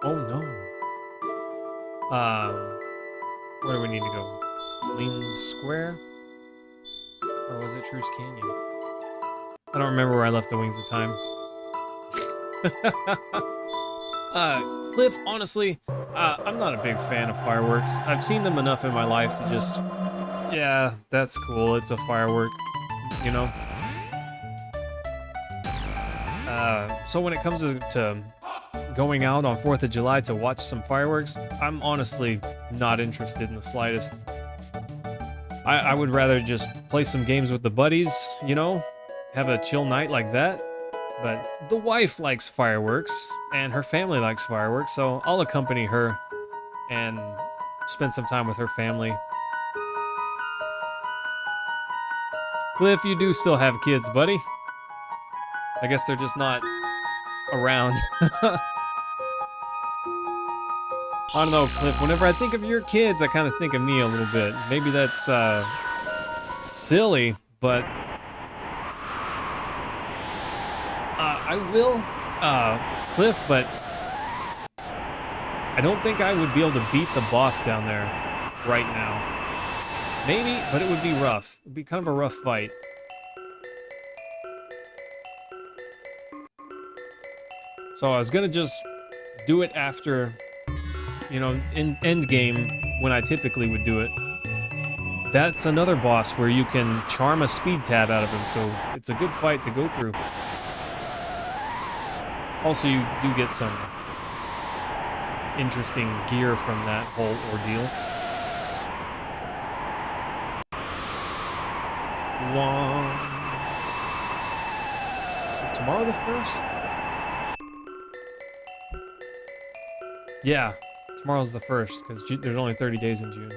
S1: Oh no. Where do we need to go? Leans Square? Or was it Truce Canyon? I don't remember where I left the Wings of Time. Cliff, honestly, I'm not a big fan of fireworks. I've seen them enough in my life to just, yeah, that's cool. It's a firework, you know? So when it comes to going out on 4th of July to watch some fireworks, I'm honestly not interested in the slightest. I would rather just play some games with the buddies, you know? Have a chill night like that. But the wife likes fireworks, and her family likes fireworks, so I'll accompany her and spend some time with her family. Cliff, you do still have kids, buddy. I guess they're just not around. I don't know, Cliff, whenever I think of your kids, I kind of think of me a little bit. Maybe that's silly, but I will, Cliff, but I don't think I would be able to beat the boss down there right now. Maybe, but it would be rough. It'd be kind of a rough fight. So I was gonna just do it after, you know, in end game when I typically would do it. That's another boss where you can charm a speed tab out of him, so it's a good fight to go through. Also, you do get some interesting gear from that whole ordeal. Is tomorrow the 1st? Yeah, tomorrow's the 1st, because there's only 30 days in June.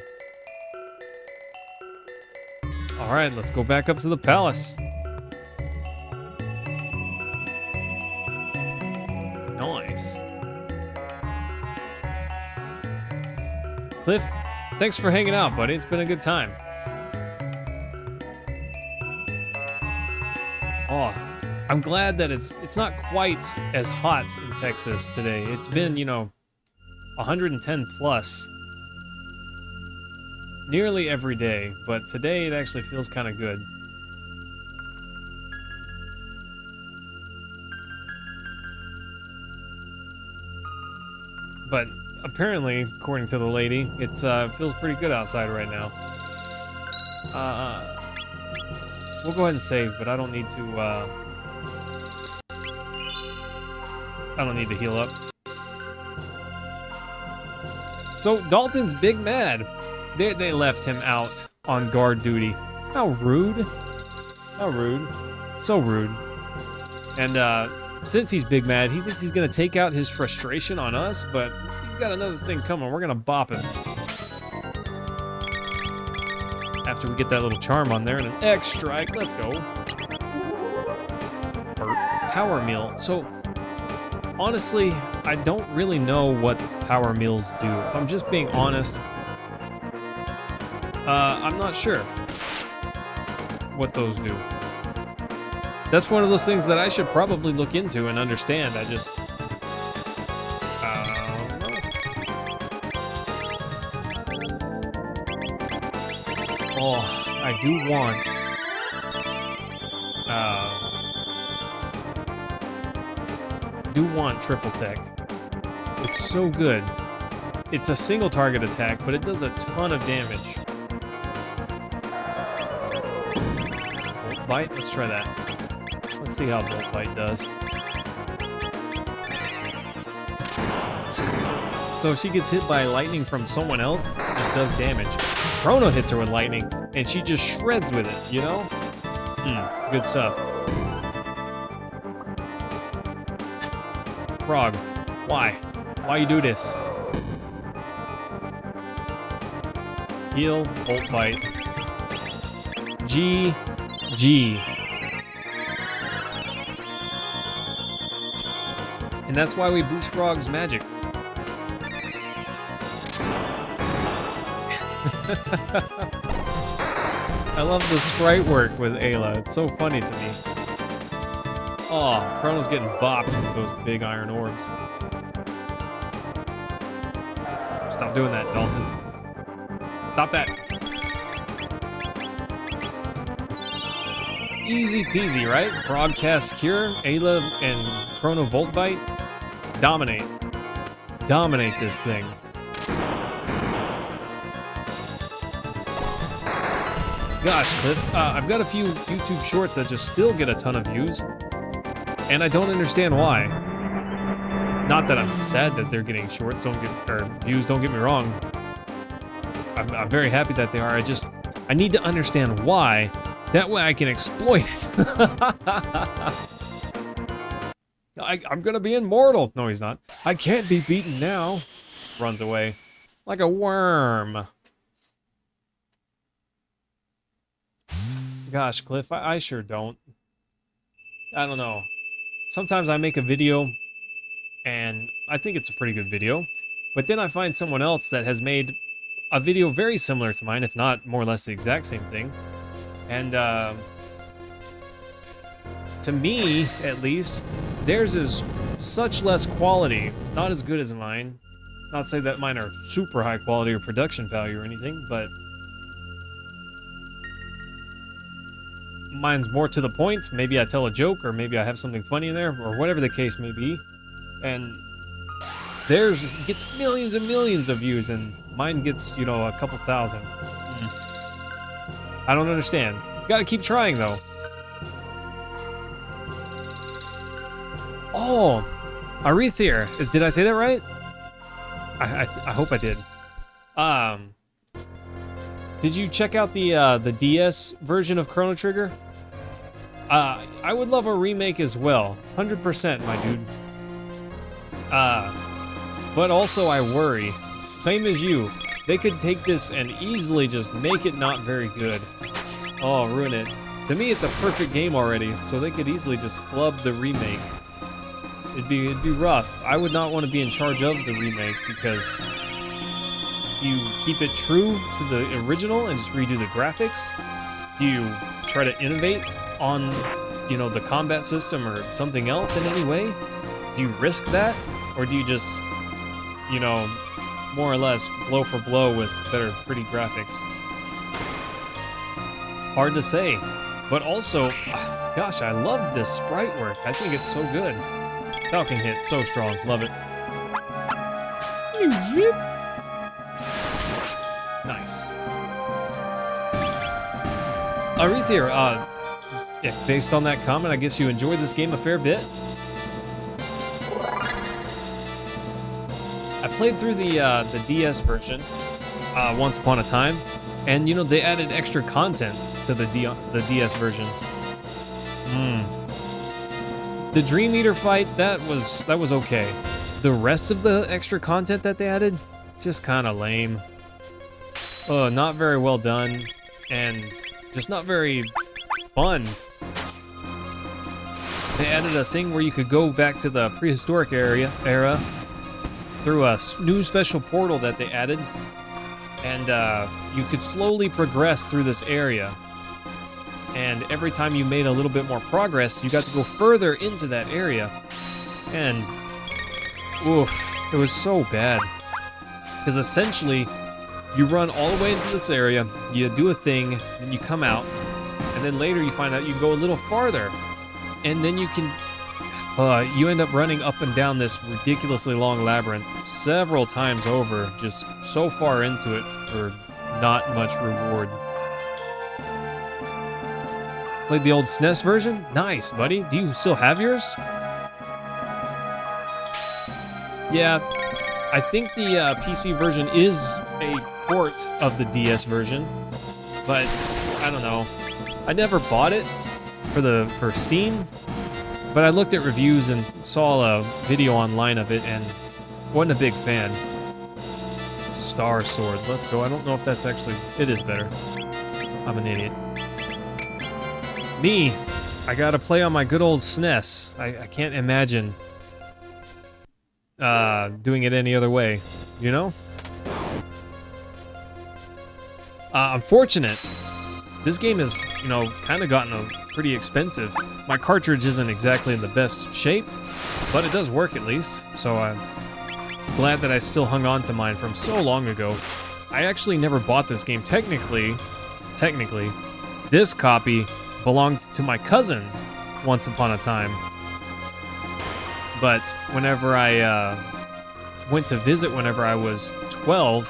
S1: Alright, let's go back up to the palace. Nice. Cliff, thanks for hanging out, buddy. It's been a good time. Oh, I'm glad that it's not quite as hot in Texas today. It's been, you know, 110 plus nearly every day, but today it actually feels kind of good. But apparently, according to the lady, it feels pretty good outside right now. We'll go ahead and save, but I don't need to heal up. So Dalton's big mad. They left him out on guard duty. How rude. How rude. So rude. And since he's big mad, he thinks he's gonna take out his frustration on us, but he's got another thing coming. We're gonna bop him. After we get that little charm on there and an X strike, let's go. Power meal. So honestly, I don't really know what power meals do. If I'm just being honest, I'm not sure what those do. That's one of those things that I should probably look into and understand. I just... oh, I do want... triple tech. It's so good. It's a single target attack, but it does a ton of damage. Volt Bite? Let's try that. Let's see how Volt Bite does. So if she gets hit by lightning from someone else, it just does damage. Chrono hits her with lightning, and she just shreds with it, you know? Good stuff. Frog, why? Why you do this? Heal, Volt Bite. GG. And that's why we boost Frog's magic. I love the sprite work with Ayla. It's so funny to me. Oh, Chrono's getting bopped with those big iron orbs. Stop doing that, Dalton. Stop that. Easy peasy, right? Frog cast Cure, Ayla and Chrono Volt Bite. Dominate. Dominate this thing. Gosh, Cliff, I've got a few YouTube shorts that just still get a ton of views, and I don't understand why. Not that I'm sad that they're getting shorts, views, don't get me wrong. I'm very happy that they are. I need to understand why. That way I can exploit it. I'm gonna be immortal. No, he's not. I can't be beaten now. Runs away like a worm. Gosh, Cliff, I sure don't. I don't know. Sometimes I make a video, and I think it's a pretty good video, but then I find someone else that has made a video very similar to mine, if not more or less the exact same thing. And to me, at least, theirs is such less quality, not as good as mine. Not to say that mine are super high quality or production value or anything, but mine's more to the point. Maybe I tell a joke, or maybe I have something funny in there, or whatever the case may be. And theirs gets millions and millions of views, and mine gets, you know, a couple thousand. I don't understand. Gotta keep trying, though. Oh, Arethier. Did I say that right? I hope I did. Did you check out the DS version of Chrono Trigger? I would love a remake as well. 100%, my dude. But also I worry. Same as you. They could take this and easily just make it not very good. Oh, ruin it. To me, it's a perfect game already, so they could easily just flub the remake. It'd be rough. I would not want to be in charge of the remake, because do you keep it true to the original and just redo the graphics? Do you try to innovate on, you know, the combat system or something else in any way? Do you risk that? Or do you just, you know, more or less blow for blow with better, pretty graphics? Hard to say. But also, gosh, I love this sprite work. I think it's so good. Falcon hit, so strong. Love it. Nice. Arethier, if based on that comment, I guess you enjoyed this game a fair bit. I played through the DS version once upon a time, and you know they added extra content to the DS version. The Dream Eater fight, that was okay. The rest of the extra content that they added, just kind of lame. Not very well done, and just not very fun. They added a thing where you could go back to the prehistoric era through a new special portal that they added, and you could slowly progress through this area. And every time you made a little bit more progress, you got to go further into that area. And oof, it was so bad. Because essentially, you run all the way into this area, you do a thing, then you come out, and then later you find out you go a little farther. And then you can, you end up running up and down this ridiculously long labyrinth several times over, just so far into it for not much reward. Played the old SNES version? Nice, buddy. Do you still have yours? Yeah, I think the PC version is a port of the DS version, but I don't know. I never bought it for Steam, but I looked at reviews and saw a video online of it and wasn't a big fan. Star Sword, let's go. I don't know if that's actually, it is better. I'm an idiot. Me, I gotta play on my good old SNES. I can't imagine doing it any other way, you know? I'm fortunate. This game has, you know, kind of gotten pretty expensive. My cartridge isn't exactly in the best shape, but it does work at least. So I'm glad that I still hung on to mine from so long ago. I actually never bought this game. Technically, this copy belonged to my cousin once upon a time. But whenever I went to visit whenever I was 12,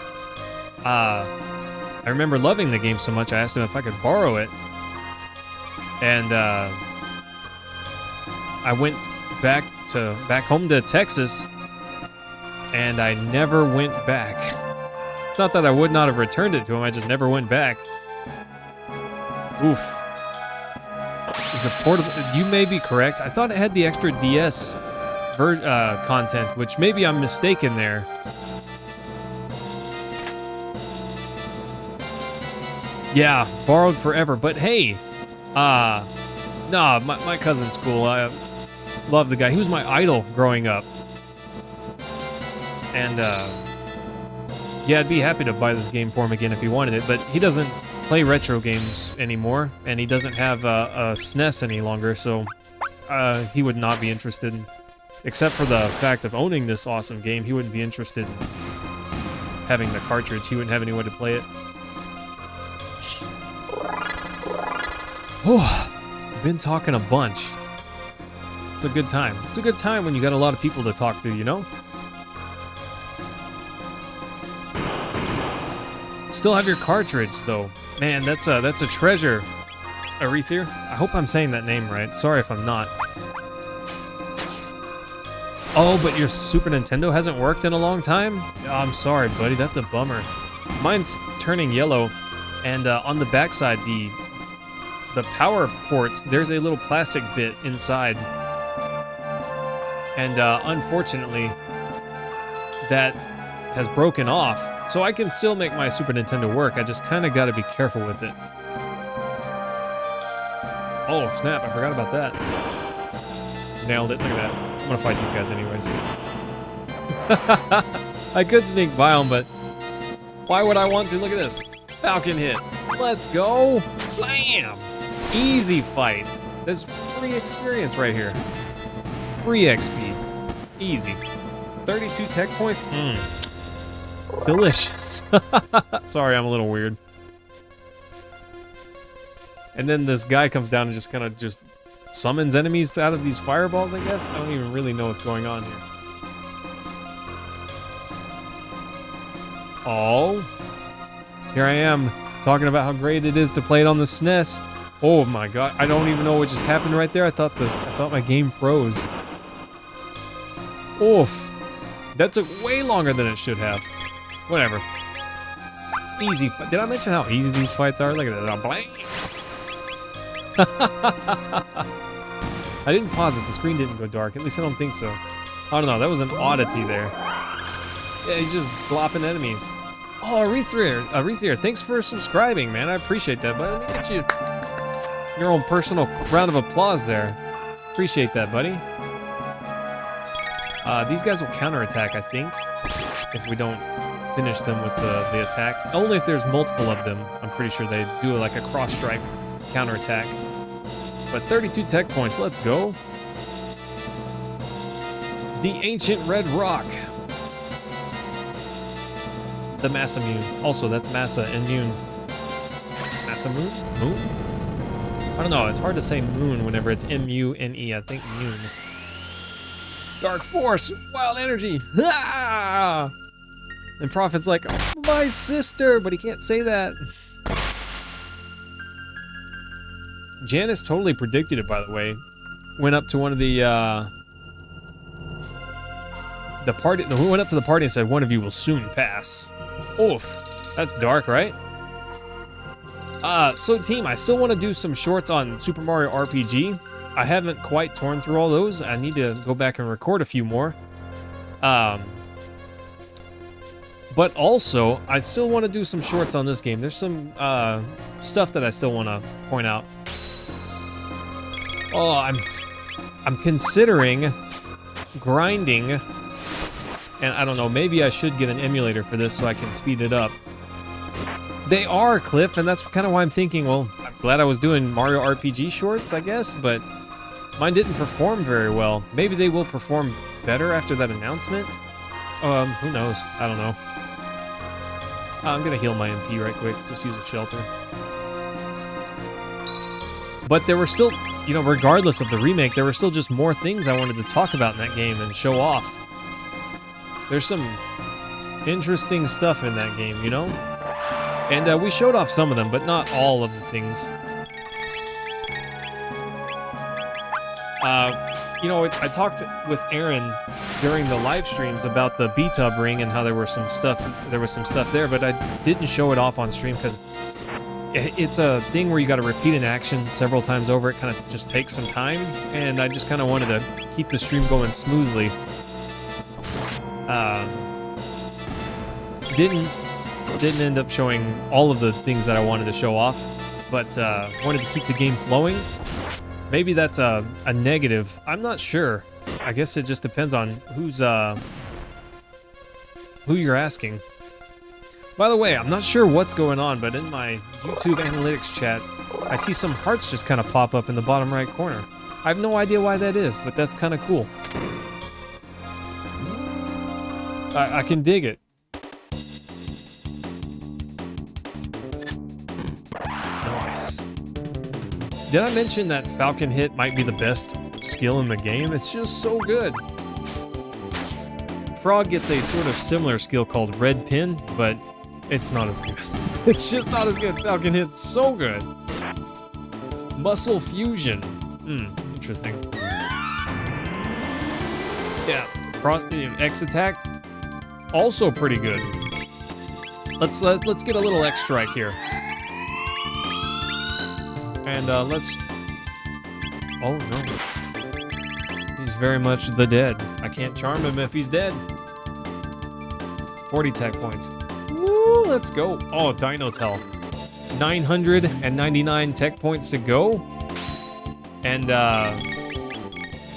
S1: I remember loving the game so much, I asked him if I could borrow it. And I went back home to Texas, and I never went back. It's not that I would not have returned it to him, I just never went back. Oof. Is it portable? You may be correct. I thought it had the extra DS content, which maybe I'm mistaken there. Yeah, borrowed forever, but hey, nah, my cousin's cool. I love the guy. He was my idol growing up. And, yeah, I'd be happy to buy this game for him again if he wanted it, but he doesn't play retro games anymore, and he doesn't have a SNES any longer, so he would not be interested in, except for the fact of owning this awesome game, he wouldn't be interested in having the cartridge. He wouldn't have any way to play it. Oh, been talking a bunch. It's a good time. It's a good time when you got a lot of people to talk to, you know? Still have your cartridge, though. Man, that's a treasure. Arethier? I hope I'm saying that name right. Sorry if I'm not. Oh, but your Super Nintendo hasn't worked in a long time? Oh, I'm sorry, buddy. That's a bummer. Mine's turning yellow, and on the backside, the power port, there's a little plastic bit inside. And unfortunately, that has broken off. So I can still make my Super Nintendo work. I just kind of got to be careful with it. Oh, snap. I forgot about that. Nailed it. Look at that. I'm going to fight these guys anyways. I could sneak by them, but why would I want to? Look at this. Falcon hit. Let's go. Blam. Easy fight. That's free experience right here. Free XP. Easy. 32 tech points? Delicious. Sorry, I'm a little weird. And then this guy comes down and just kind of just summons enemies out of these fireballs, I guess? I don't even really know what's going on here. Oh. Here I am, talking about how great it is to play it on the SNES. Oh my god, I don't even know what just happened right there. I thought my game froze. Oof. That took way longer than it should have. Whatever. Easy fight. Did I mention how easy these fights are? Look at that. Blank. I didn't pause it. The screen didn't go dark. At least I don't think so. I don't know. That was an oddity there. Yeah, he's just blopping enemies. Oh, Arethier, thanks for subscribing, man. I appreciate that. But let me get you your own personal round of applause there. Appreciate that, buddy. These guys will counterattack, I think, if we don't finish them with the attack. Only if there's multiple of them. I'm pretty sure they do like a cross-strike counterattack. But 32 tech points, let's go. The Ancient Red Rock. The Masamune. Also, that's Massa and Mune. Masamune? Moon? I don't know, it's hard to say moon whenever it's M-U-N-E. I think Mune. Dark Force! Wild Energy! Ah! And Prophet's like, oh, my sister! But he can't say that. Janice totally predicted it, by the way. Went up to one of the party. Who went up to the party and said, "One of you will soon pass." Oof, that's dark, right? So team, I still want to do some shorts on Super Mario RPG. I haven't quite torn through all those. I need to go back and record a few more. But also, I still want to do some shorts on this game. There's some stuff that I still want to point out. Oh, I'm considering grinding, and I don't know, maybe I should get an emulator for this so I can speed it up. They are, Cliff, and that's kind of why I'm thinking, well, I'm glad I was doing Mario RPG shorts, I guess, but mine didn't perform very well. Maybe they will perform better after that announcement? Who knows? I don't know. I'm gonna heal my MP right quick, just use a shelter. But there were still, you know, regardless of the remake, there were still just more things I wanted to talk about in that game and show off. There's some interesting stuff in that game, you know? And we showed off some of them, but not all of the things. You know, I talked with Aaron during the live streams about the B-Tub ring and how there was some stuff there, but I didn't show it off on stream because it's a thing where you got to repeat an action several times over. It kind of just takes some time, and I just kind of wanted to keep the stream going smoothly. Didn't end up showing all of the things that I wanted to show off, but wanted to keep the game flowing. Maybe that's a negative. I'm not sure. I guess it just depends on who you're asking. By the way, I'm not sure what's going on, but in my YouTube analytics chat, I see some hearts just kind of pop up in the bottom right corner. I have no idea why that is, but that's kind of cool. I can dig it. Nice. Did I mention that Falcon Hit might be the best skill in the game? It's just so good. Frog gets a sort of similar skill called Red Pin, but it's not as good. It's just not as good. Falcon Hit's so good. Muscle Fusion. Interesting. Yeah, X Attack. Also pretty good. Let's get a little X Strike here. And let's... Oh no. He's very much the dead. I can't charm him if he's dead. 40 tech points. Woo, let's go. Oh, Dino Tell. 999 tech points to go. And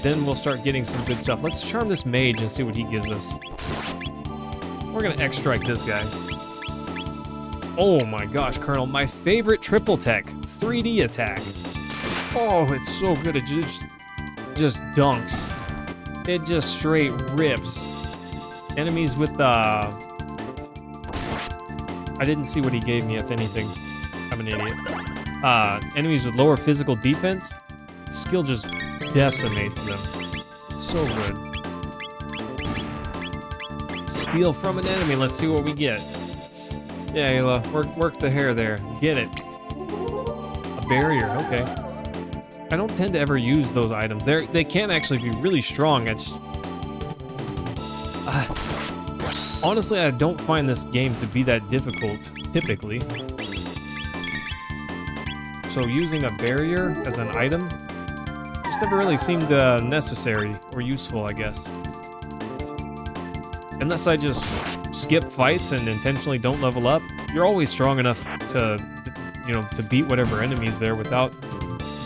S1: then we'll start getting some good stuff. Let's charm this mage and see what he gives us. We're gonna X-Strike this guy. Oh my gosh, Colonel, my favorite triple tech, 3D attack. Oh, it's so good, it just dunks. It just straight rips. Enemies with I didn't see what he gave me, if anything. I'm an idiot. Enemies with lower physical defense, skill just decimates them. It's so good. Steal from an enemy. Let's see what we get. Yeah, Ayla, work the hair there. Get it. A barrier. Okay. I don't tend to ever use those items. They can actually be really strong. It's honestly, I don't find this game to be that difficult typically. So using a barrier as an item just never really seemed necessary or useful, I guess. Unless I just skip fights and intentionally don't level up, you're always strong enough to, you know, to beat whatever enemy's there without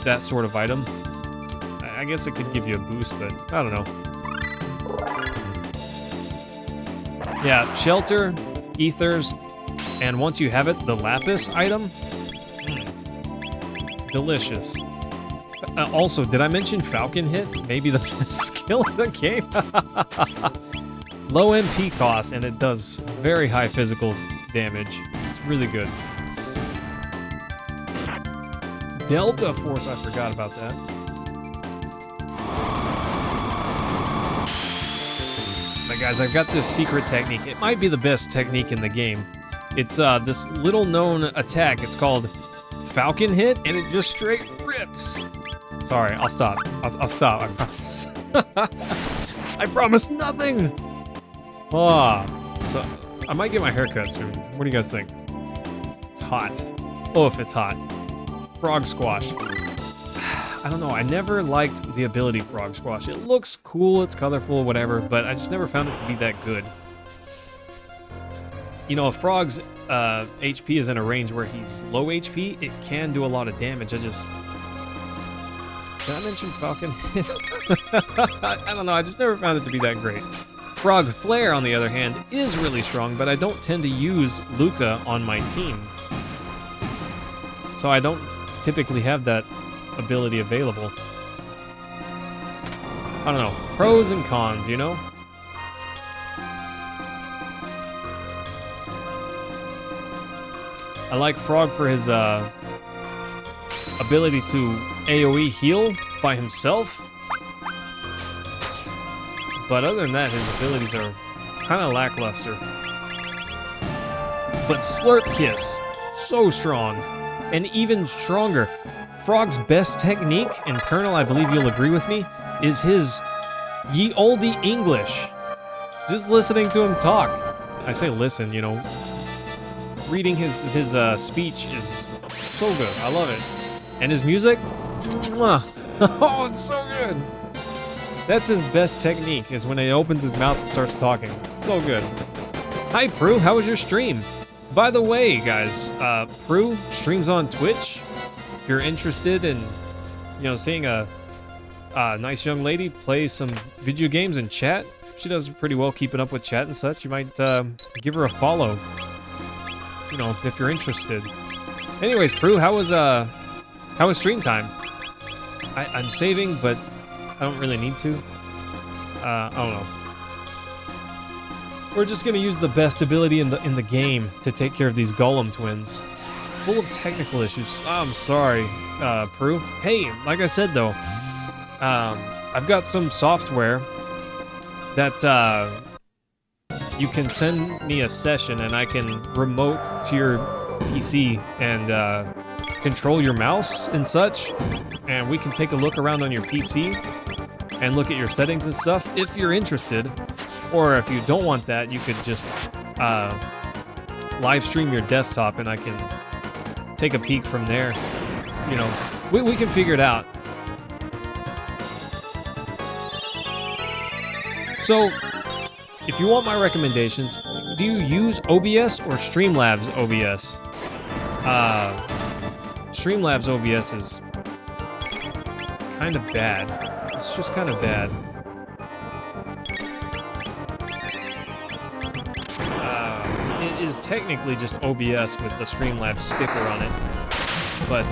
S1: that sort of item. I guess it could give you a boost, but I don't know. Yeah, shelter, ethers, and once you have it, the lapis item. Delicious. Also, did I mention Falcon Hit? Maybe the best skill in the game? Low MP cost, and it does very high physical damage. It's really good. Delta Force, I forgot about that. But guys, I've got this secret technique. It might be the best technique in the game. It's this little known attack. It's called Falcon Hit, and it just straight rips. Sorry, I'll stop. I'll stop, I promise. I promise nothing! So I might get my hair cut soon. What do you guys think? It's hot. Oh, if it's hot. Frog Squash. I don't know, I never liked the ability Frog Squash. It looks cool, it's colorful, whatever, but I just never found it to be that good. You know, if Frog's HP is in a range where he's low HP, it can do a lot of damage. Did I mention Falcon? I don't know, I just never found it to be that great. Frog Flare, on the other hand, is really strong, but I don't tend to use Luca on my team. So I don't typically have that ability available. I don't know, pros and cons, you know? I like Frog for his ability to AoE heal by himself. But other than that, his abilities are kind of lackluster. But Slurp Kiss, so strong. And even stronger. Frog's best technique, and Colonel, I believe you'll agree with me, is his ye olde English. Just listening to him talk. I say listen, you know. Reading his speech is so good. I love it. And his music? Mwah. Oh, it's so good. That's his best technique, is when he opens his mouth and starts talking. So good. Hi, Prue. How was your stream? By the way, guys, Prue streams on Twitch. If you're interested in, you know, seeing a nice young lady play some video games and chat, she does pretty well keeping up with chat and such. You might give her a follow. You know, if you're interested. Anyways, Prue, how was stream time? I'm saving, but I don't really need to. I don't know. We're just gonna use the best ability in the game to take care of these Golem twins. Full of technical issues. Oh, I'm sorry, Prue. Hey, like I said though, I've got some software that you can send me a session and I can remote to your PC and control your mouse and such, and we can take a look around on your PC and look at your settings and stuff if you're interested. Or if you don't want that, you could just live stream your desktop and I can take a peek from there. You know, we can figure it out. So, if you want my recommendations, do you use OBS or Streamlabs OBS? Streamlabs OBS is kind of bad. It's just kind of bad. It is technically just OBS with the Streamlabs sticker on it. But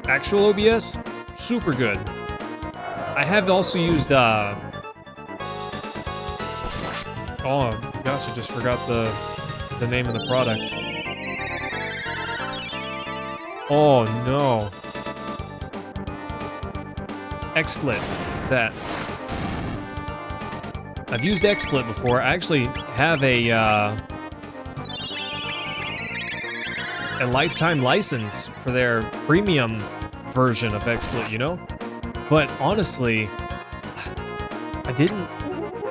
S1: actual OBS, super good. I have also used oh gosh, I just forgot the name of the product. Oh no. XSplit, that. I've used XSplit before. I actually have a lifetime license for their premium version of XSplit, you know? But honestly, I didn't.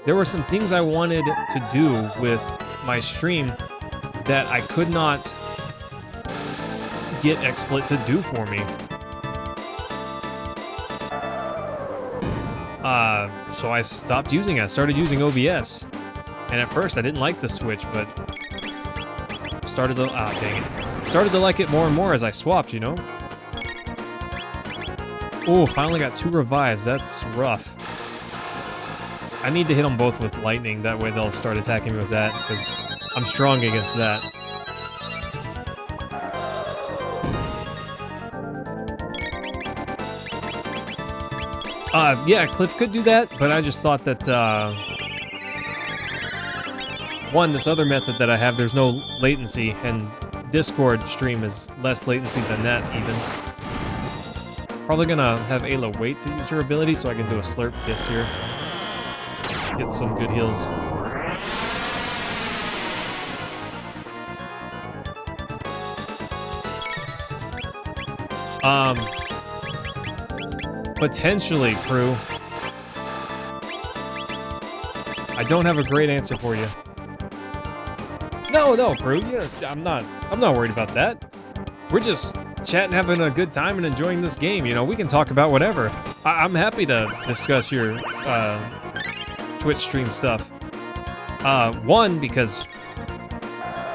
S1: There were some things I wanted to do with my stream that I could not get XSplit to do for me. So I stopped using it. I started using OBS. And at first I didn't like the switch, but started to, dang it. Started to like it more and more as I swapped, you know? Oh, finally got 2 revives. That's rough. I need to hit them both with lightning. That way they'll start attacking me with that, because I'm strong against that. Yeah, Cliff could do that, but I just thought that, one, this other method that I have, there's no latency, and Discord stream is less latency than that, even. Probably gonna have Ayla wait to use her ability so I can do a slurp kiss here. Get some good heals. Potentially, crew. I don't have a great answer for you. No, crew. Yeah, I'm not worried about that. We're just chatting, having a good time, and enjoying this game. You know, we can talk about whatever. I'm happy to discuss your Twitch stream stuff. One, because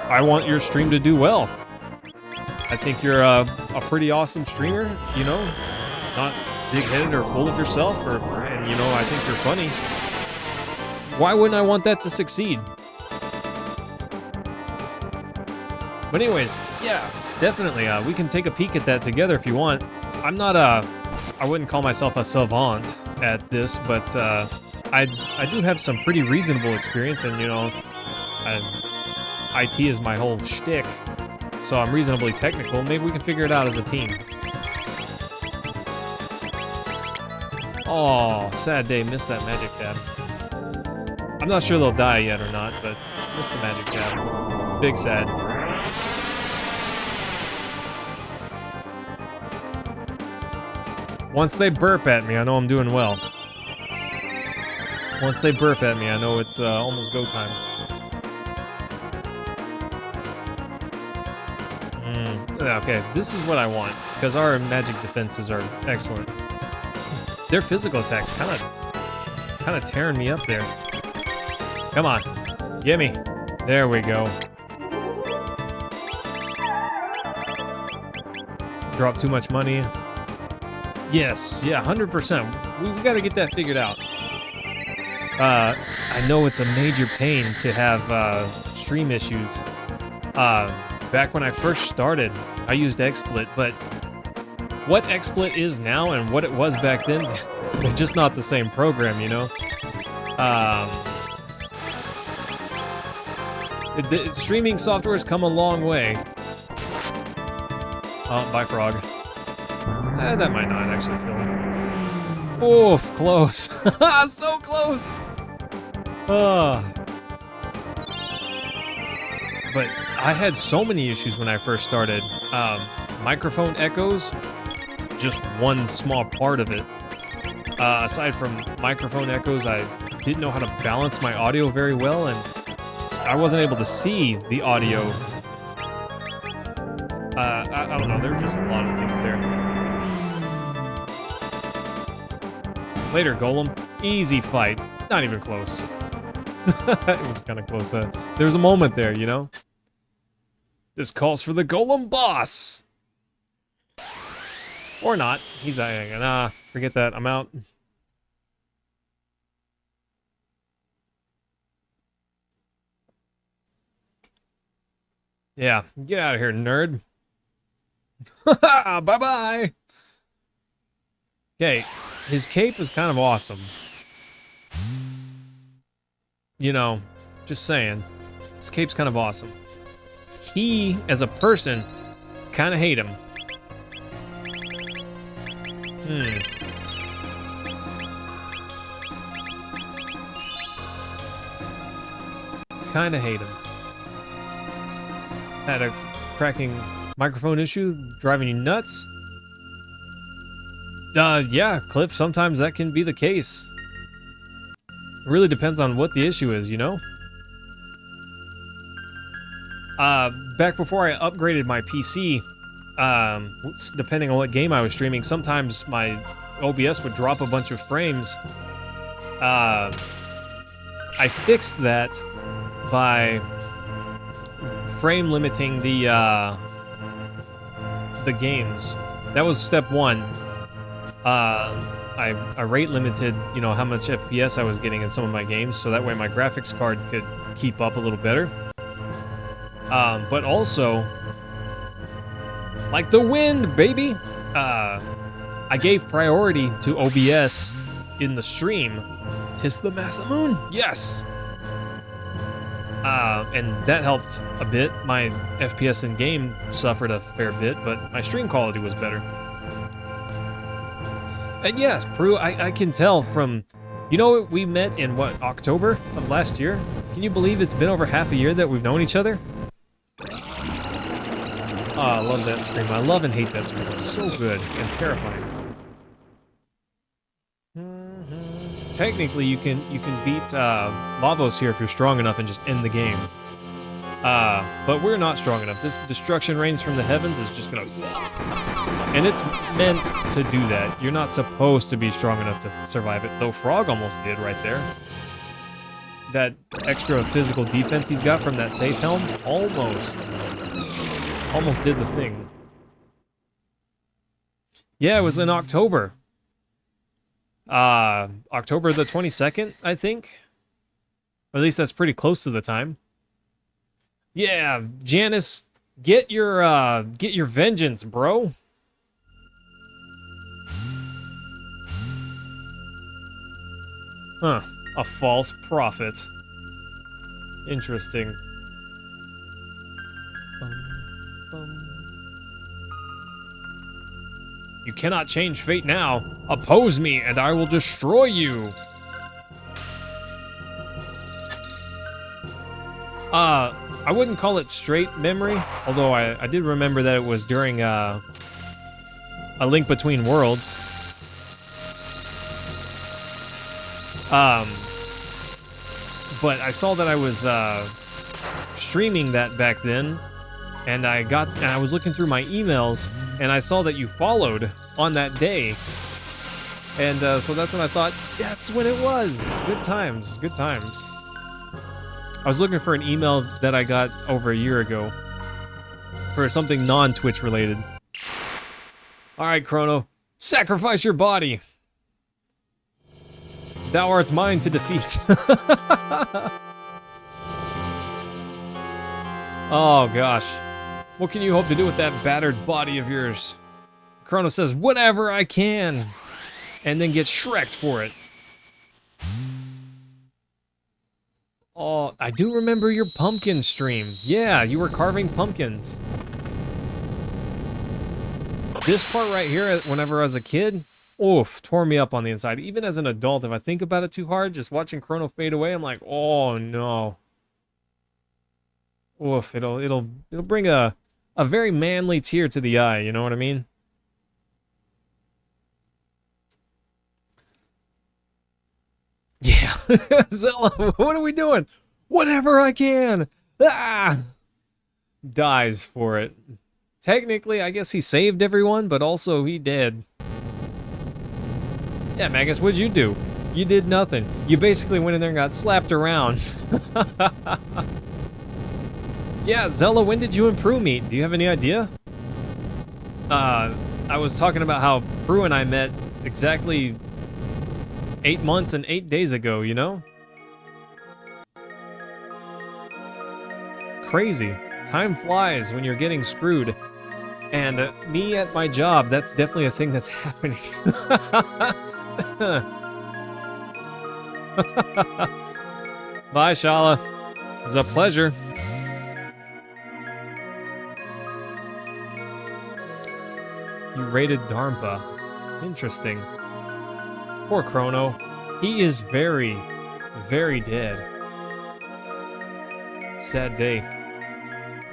S1: I want your stream to do well. I think you're a pretty awesome streamer. You know, not big-headed or full of yourself, and you know, I think you're funny. Why wouldn't I want that to succeed? But anyways, yeah, definitely, we can take a peek at that together if you want. I'm not I wouldn't call myself a savant at this, but I do have some pretty reasonable experience, and you know, IT is my whole shtick, so I'm reasonably technical. Maybe we can figure it out as a team. Oh, sad day, missed that magic tab. I'm not sure they'll die yet or not, but missed the magic tab. Big sad. Once they burp at me, I know I'm doing well. Once they burp at me, I know it's almost go time. Okay, this is what I want, because our magic defenses are excellent. Their physical attacks kind of tearing me up there. Come on, gimme. There we go. Drop too much money. Yes, yeah, 100%. We got to get that figured out. I know it's a major pain to have stream issues. Back when I first started, I used XSplit, but what XSplit is now and what it was back then, they're just not the same program, you know? The streaming software has come a long way. Oh, bye, frog. That might not actually kill him. Oof, close. So close. But I had so many issues when I first started. Microphone echoes, just one small part of it. Aside from microphone echoes, I didn't know how to balance my audio very well, and I wasn't able to see the audio. I don't know, there were just a lot of things there. Later, Golem. Easy fight. Not even close. It was kind of close. There was a moment there, you know? This calls for the Golem boss! Or not. He's nah, forget that. I'm out. Yeah, get out of here, nerd. Bye-bye! Okay, his cape is kind of awesome. You know, just saying. His cape's kind of awesome. He, as a person, kind of hate him. Kind of hate him. Had a cracking microphone issue driving you nuts? Yeah, Cliff, sometimes that can be the case. It really depends on what the issue is, you know? Back before I upgraded my PC, depending on what game I was streaming, sometimes my OBS would drop a bunch of frames. I fixed that by frame limiting the games. That was step one. I rate limited, you know, how much FPS I was getting in some of my games, so that way my graphics card could keep up a little better. But also, like the wind, baby, I gave priority to OBS in the stream. 'Tis the Masamune, yes. And that helped a bit. My FPS in game suffered a fair bit, but my stream quality was better. And yes, Prue, I can tell from, you know, we met in what, October of last year? Can you believe it's been over half a year that we've known each other? Oh, I love that scream. I love and hate that scream. It's so good and terrifying. Technically, you can beat Lavos here if you're strong enough and just end the game. But we're not strong enough. This destruction rains from the heavens is just gonna... And it's meant to do that. You're not supposed to be strong enough to survive it, though Frog almost did right there. That extra physical defense he's got from that safe helm, almost did the thing. Yeah, it was in October. October the 22nd, I think. Or at least that's pretty close to the time. Yeah, Janice, get your vengeance, bro. Huh, a false prophet. Interesting. You cannot change fate now. Oppose me, and I will destroy you. I wouldn't call it straight memory, although I did remember that it was during A Link Between Worlds. But I saw that I was streaming that back then, and I was looking through my emails, and I saw that you followed on that day. And so that's when I thought, that's when it was. Good times, good times. I was looking for an email that I got over a year ago for something non-Twitch related. All right, Chrono, sacrifice your body. Thou art mine to defeat. Oh, gosh. What can you hope to do with that battered body of yours? Chrono says, whatever I can, and then gets shreked for it. Oh, I do remember your pumpkin stream. Yeah, you were carving pumpkins. This part right here, whenever I was a kid, oof, tore me up on the inside. Even as an adult, if I think about it too hard, just watching Chrono fade away, I'm like, oh no. Oof, it'll bring a very manly tear to the eye, you know what I mean? Yeah. Zella, what are we doing? Whatever I can. Ah! Dies for it. Technically, I guess he saved everyone, but also he did. Yeah, Magus, what'd you do? You did nothing. You basically went in there and got slapped around. Yeah, Zella, when did you and Prue meet? Do you have any idea? I was talking about how Prue and I met exactly 8 months and 8 days ago, you know? Crazy. Time flies when you're getting screwed. And me at my job, that's definitely a thing that's happening. Bye, Shala. It was a pleasure. You raided Dharma. Interesting. Poor Chrono. He is very, very dead. Sad day.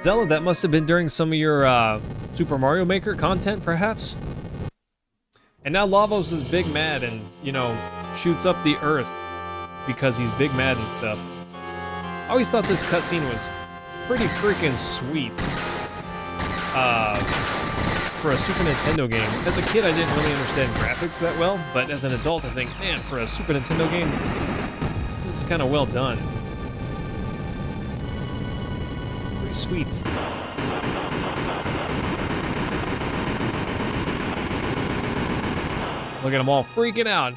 S1: Zella, that must have been during some of your Super Mario Maker content, perhaps? And now Lavos is big mad and, you know, shoots up the earth because he's big mad and stuff. I always thought this cutscene was pretty freaking sweet. For a Super Nintendo game. As a kid, I didn't really understand graphics that well, but as an adult, I think, man, for a Super Nintendo game, this is kind of well done. Pretty sweet. Look at them all freaking out.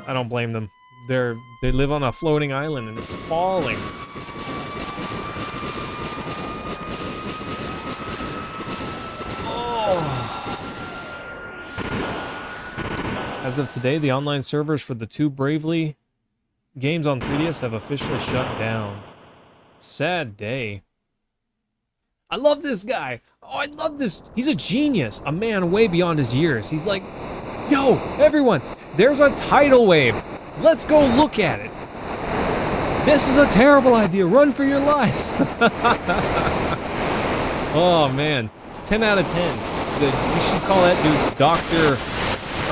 S1: I don't blame them. They live on a floating island and it's falling. As of today, the online servers for the 2 Bravely games on 3DS have officially shut down. Sad day. I love this guy. Oh, I love this. He's a genius. A man way beyond his years. He's like, yo, everyone, there's a tidal wave. Let's go look at it. This is a terrible idea. Run for your lives. Oh, man. 10 out of 10. You should call that dude Dr.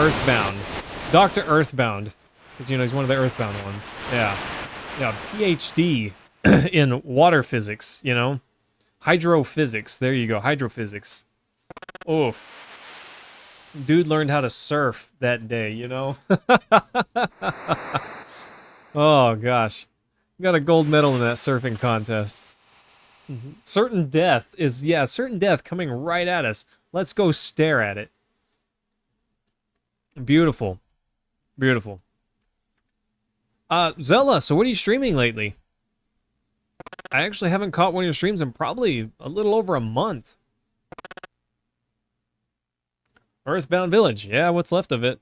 S1: Earthbound. Dr. Earthbound. Because, you know, he's one of the Earthbound ones. Yeah. Yeah, PhD in water physics, you know? Hydrophysics. There you go. Hydrophysics. Oof. Dude learned how to surf that day, you know? Oh, gosh. Got a gold medal in that surfing contest. Certain death is, yeah, certain death coming right at us. Let's go stare at it. Beautiful. Beautiful. Zella, so what are you streaming lately? I actually haven't caught one of your streams in probably a little over a month. Earthbound Village. Yeah, what's left of it.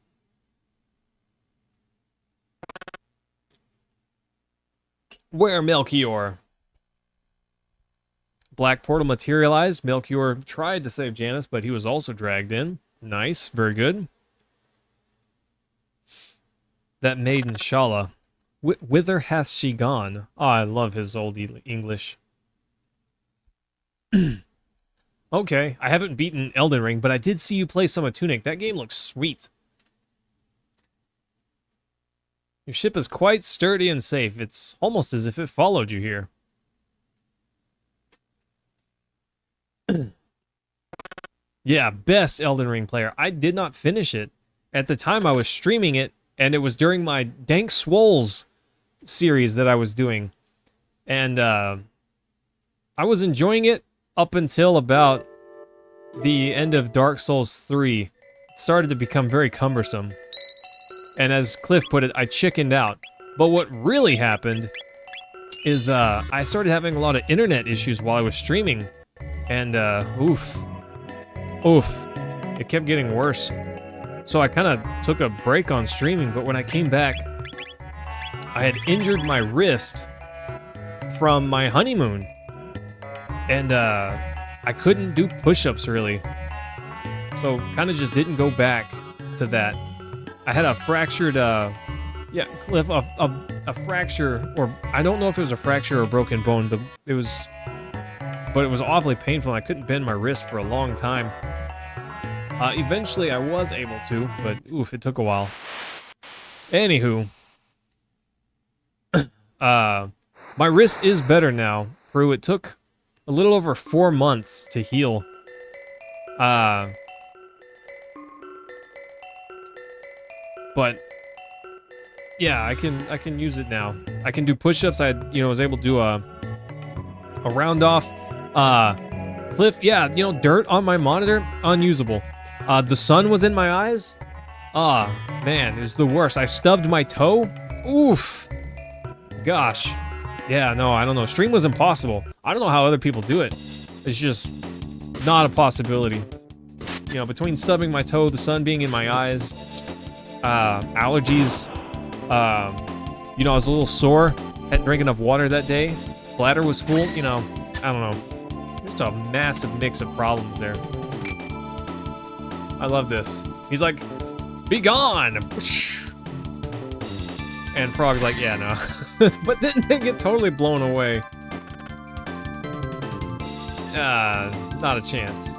S1: Where Melchior? Black Portal materialized. Melchior tried to save Janice, but he was also dragged in. Nice. Very good. That maiden Shala. Whither hath she gone? Oh, I love his old English. Okay, I haven't beaten Elden Ring, but I did see you play some of Tunic. That game looks sweet. Your ship is quite sturdy and safe. It's almost as if it followed you here. Yeah, best Elden Ring player. I did not finish it. At the time, I was streaming it, and it was during my Dank Swoles series that I was doing. And I was enjoying it up until about the end of Dark Souls 3. It started to become very cumbersome. And as Cliff put it, I chickened out. But what really happened is I started having a lot of internet issues while I was streaming. And oof. It kept getting worse. So I kind of took a break on streaming, but when I came back, I had injured my wrist from my honeymoon. And I couldn't do push-ups really. So kind of just didn't go back to that. I had a fractured, yeah, Cliff, a fracture, or I don't know if it was a fracture or a broken bone. But it was awfully painful. I couldn't bend my wrist for a long time. Eventually I was able to, but oof, it took a while. Anywho, my wrist is better now. Prue, it took a little over 4 months to heal. But yeah, I can use it now. I can do push-ups. I was able to do a round off. Cliff, yeah, dirt on my monitor, unusable. The sun was in my eyes. Man, it was the worst. I stubbed my toe. Oof. Gosh. Yeah, no, I don't know. Stream was impossible. I don't know how other people do it. It's just not a possibility. Between stubbing my toe, the sun being in my eyes, allergies, I was a little sore. Hadn't drank enough water that day. Bladder was full, I don't know. Just a massive mix of problems there. I love this. He's like, be gone! And Frog's like, yeah, no. But then they get totally blown away. Not a chance.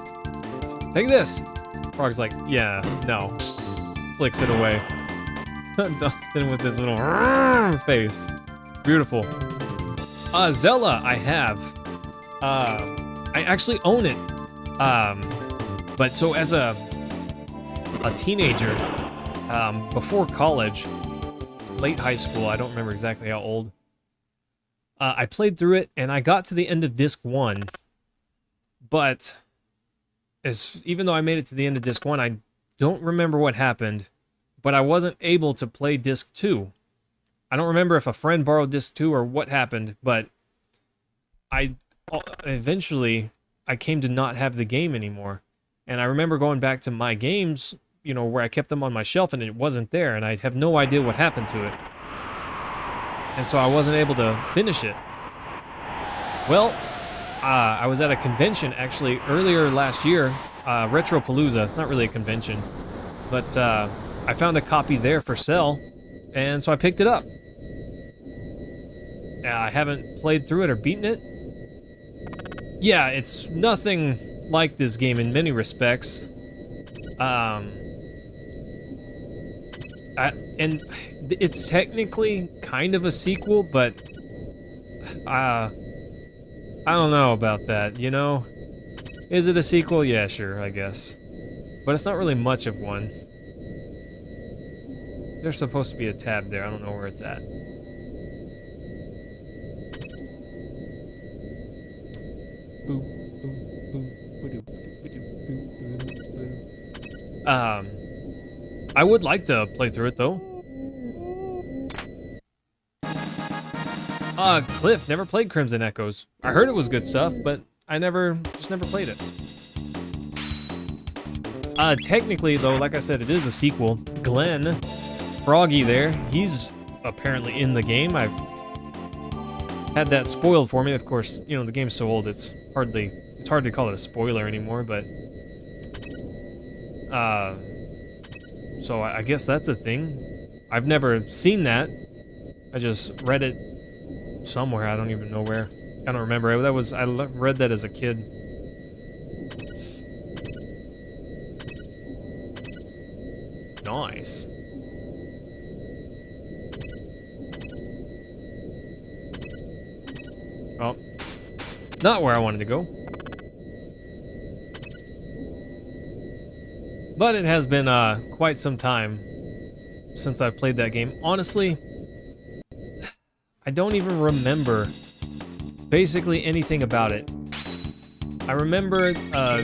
S1: Take this! Frog's like, yeah, no. Flicks it away. Then with this little face. Beautiful. Zella, I have. I actually own it. But so as a teenager, before college, late high school, I don't remember exactly how old, I played through it, and I got to the end of Disc 1, but even though I made it to the end of Disc 1, don't remember what happened, but I wasn't able to play disc 2. I don't remember if a friend borrowed disc 2 or what happened, but I eventually came to not have the game anymore. And I remember going back to my games, you know, where I kept them on my shelf and it wasn't there, and I have no idea what happened to it. And so I wasn't able to finish it. Well, I was at a convention actually earlier last year, Retropalooza, not really a convention, but I found a copy there for sale, and so I picked it up. I haven't played through it or beaten it. Yeah, it's nothing like this game in many respects. And it's technically kind of a sequel, but I don't know about that, you know? Is it a sequel? Yeah, sure, I guess. But it's not really much of one. There's supposed to be a tab there, I don't know where it's at. I would like to play through it though. Cliff, never played Crimson Echoes. I heard it was good stuff, but I just never played it. Technically though, like I said, it is a sequel. Glenn, Froggy there, he's apparently in the game. I've had that spoiled for me. Of course, you know, the game's so old, it's hard to call it a spoiler anymore, but so I guess that's a thing. I've never seen that. I just read it somewhere. I don't even know where. I don't remember. I read that as a kid. Nice. Oh, not where I wanted to go. But it has been quite some time since I've played that game. Honestly, I don't even remember basically anything about it. I remember a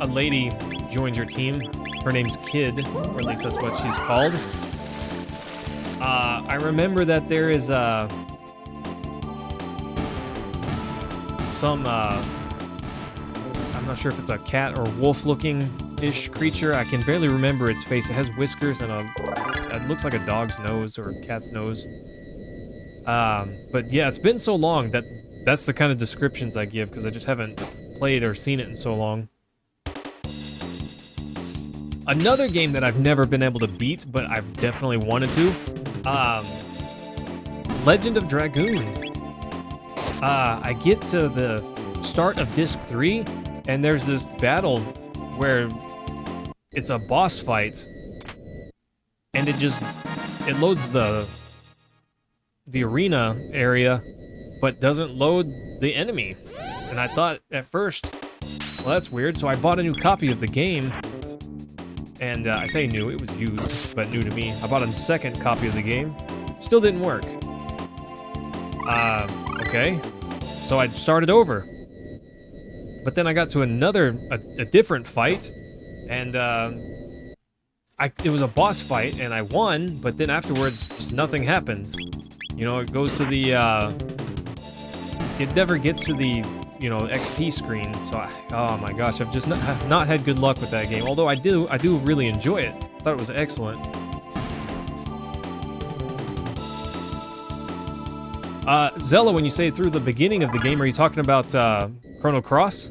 S1: lady joined your team. Her name's Kid, or at least that's what she's called. I remember that there is some I'm not sure if it's a cat or wolf-looking-ish creature. I can barely remember its face. It has whiskers and it looks like a dog's nose or a cat's nose. But yeah, it's been so long that's the kind of descriptions I give because I just haven't played or seen it in so long. Another game that I've never been able to beat, but I've definitely wanted to, Legend of Dragoon. I get to the start of Disc 3, and there's this battle where it's a boss fight, and it loads the arena area, but doesn't load the enemy. And I thought at first, well, that's weird, so I bought a new copy of the game, and I say new, it was used, but new to me. I bought a second copy of the game, still didn't work. Okay, so I started over. But then I got to a different fight, and it was a boss fight, and I won, but then afterwards, just nothing happens. You know, it goes to the, it never gets to the, you know, XP screen, so oh my gosh, I've just not had good luck with that game, although I do really enjoy it. I thought it was excellent. Zella, when you say through the beginning of the game, are you talking about Chrono Cross?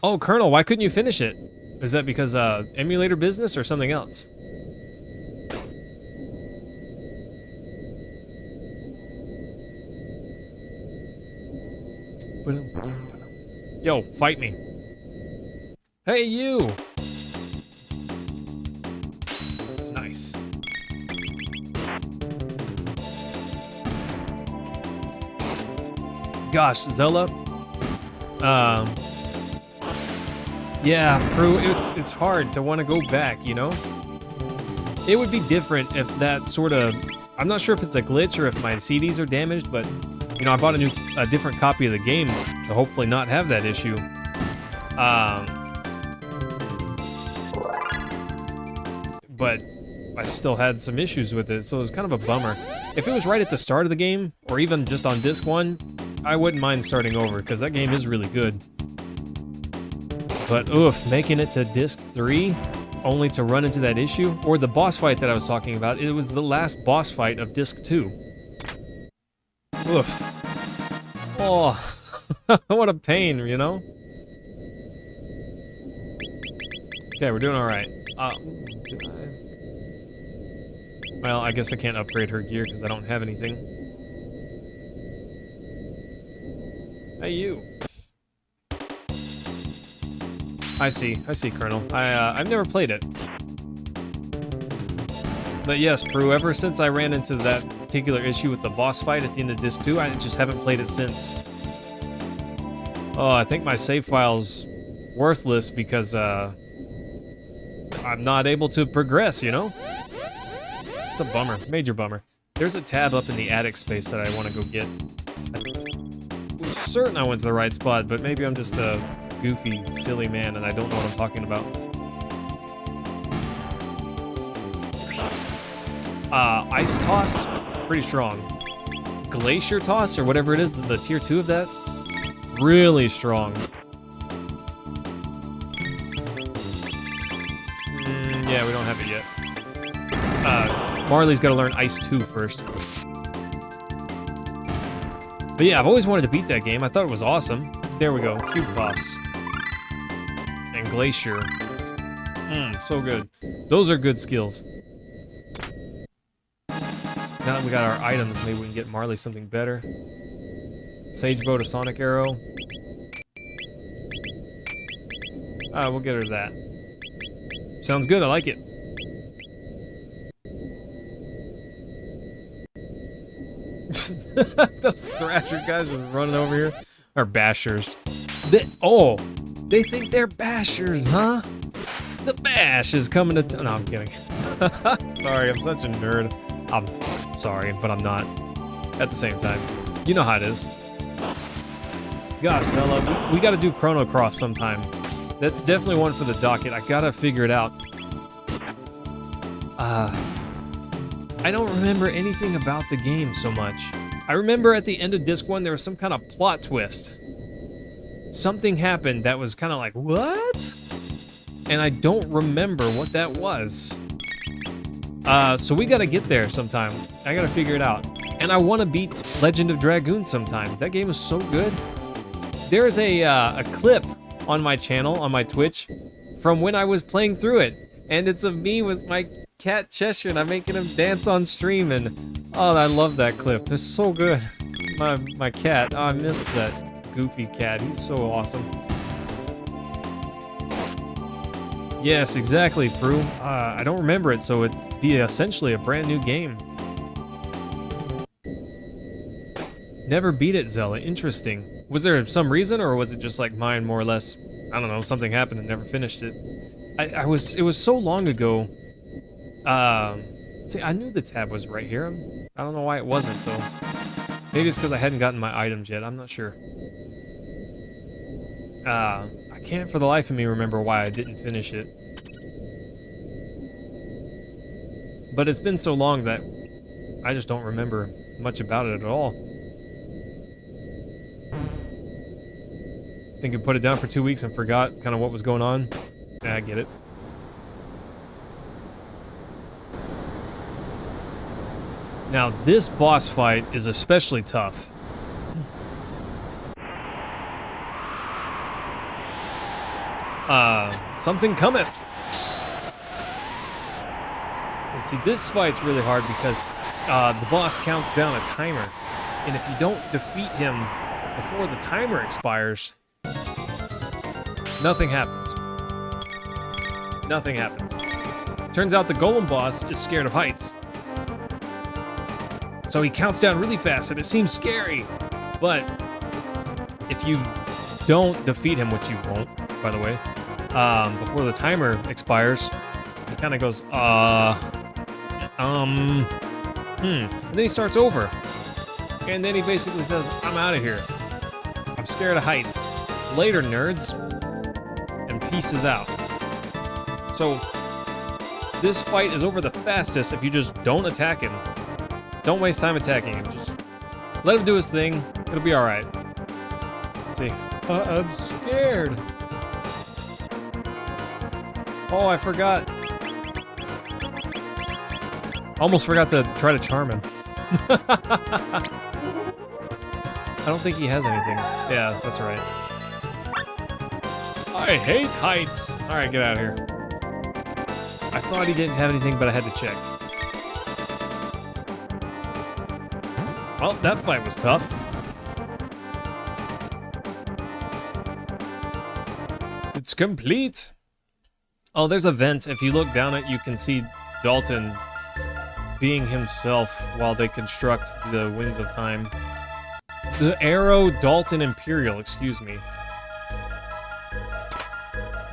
S1: Oh, Colonel, why couldn't you finish it? Is that because emulator business or something else? Yo, fight me. Hey, you! Nice. Gosh, Zella. Yeah, Prue, it's hard to want to go back, you know? It would be different if that sort of... I'm not sure if it's a glitch or if my CDs are damaged, but, you know, I bought a different copy of the game to hopefully not have that issue. But I still had some issues with it, so it was kind of a bummer. If it was right at the start of the game, or even just on disc 1, I wouldn't mind starting over, because that game is really good. But oof, making it to disc 3, only to run into that issue, or the boss fight that I was talking about, it was the last boss fight of disc 2. Oof. Oh, what a pain, you know? Okay, we're doing alright. Well, I guess I can't upgrade her gear because I don't have anything. Hey, you. I see, Colonel. I've never played it. But yes, Prue, ever since I ran into that particular issue with the boss fight at the end of Disc 2, I just haven't played it since. Oh, I think my save file's worthless because, I'm not able to progress, you know? It's a bummer, major bummer. There's a tab up in the attic space that I want to go get. I was certain I went to the right spot, but maybe I'm just a goofy, silly man and I don't know what I'm talking about. Ice Toss, pretty strong. Glacier Toss, or whatever it is, the tier 2 of that, really strong. Yeah, we don't have it yet. Marley's got to learn Ice 2 first. But yeah, I've always wanted to beat that game. I thought it was awesome. There we go, Cube Toss. And Glacier. So good. Those are good skills. Now that we got our items, maybe we can get Marley something better. Sage Bow to Sonic Arrow. We'll get her that. Sounds good, I like it. Those Thrasher guys were running over here. Or Bashers. They think they're Bashers, huh? The Bash is coming to no, I'm kidding. Sorry, I'm such a nerd. I'm sorry, but I'm not. At the same time. You know how it is. Gosh, Zella, we gotta do Chrono Cross sometime. That's definitely one for the docket. I gotta figure it out. I don't remember anything about the game so much. I remember at the end of Disc 1 there was some kind of plot twist. Something happened that was kind of like, what? And I don't remember what that was. So we gotta get there sometime. I gotta figure it out. And I wanna beat Legend of Dragoon sometime. That game is so good. There's a clip on my channel, on my Twitch, from when I was playing through it. And it's of me with my cat Cheshire, and I'm making him dance on stream, and oh, I love that clip. It's so good. My cat, oh, I missed that goofy cat. He's so awesome. Yes, exactly, Prue. I don't remember it, so it'd be essentially a brand new game. Never beat it, Zella. Interesting. Was there some reason, or was it just like mine, more or less? I don't know, something happened and never finished it. It was so long ago. See, I knew the tab was right here. I don't know why it wasn't, though. Maybe it's because I hadn't gotten my items yet. I'm not sure. I can't for the life of me remember why I didn't finish it. But it's been so long that I just don't remember much about it at all. I think I put it down for 2 weeks and forgot kind of what was going on. I get it. Now, this boss fight is especially tough. Something cometh. And see, this fight's really hard because the boss counts down a timer. And if you don't defeat him before the timer expires, nothing happens. Nothing happens. Turns out the golem boss is scared of heights. So he counts down really fast and it seems scary. But if you don't defeat him, which you won't, by the way, before the timer expires, he kind of goes, and then he starts over. And then he basically says, I'm out of here. I'm scared of heights. Later, nerds. pieces out. So this fight is over the fastest if you just don't attack him. Don't waste time attacking him. Just let him do his thing. It'll be all right. Let's see. I'm scared. Oh, I forgot. Almost forgot to try to charm him. I don't think he has anything. Yeah, that's right. I hate heights. All right, get out of here. I thought he didn't have anything, but I had to check. Well, that fight was tough. It's complete. Oh, there's a vent. If you look down it, you can see Dalton being himself while they construct the Winds of Time. The Arrow Dalton Imperial, excuse me.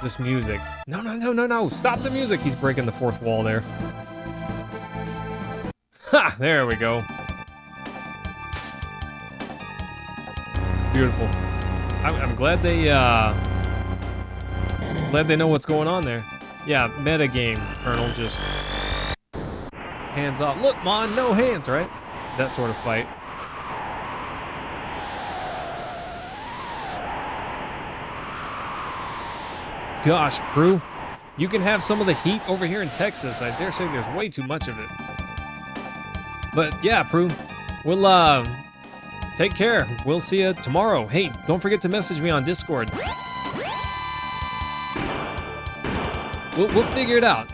S1: This music. No, no, no, no, no. Stop the music. He's breaking the fourth wall there. Ha! There we go. Beautiful. I'm glad they know what's going on there. Yeah, meta game, Colonel, just hands off. Look, Mon, no hands, right? That sort of fight. Gosh, Prue, you can have some of the heat over here in Texas. I dare say there's way too much of it. But yeah, Prue, we'll take care. We'll see you tomorrow. Hey, don't forget to message me on Discord. We'll figure it out.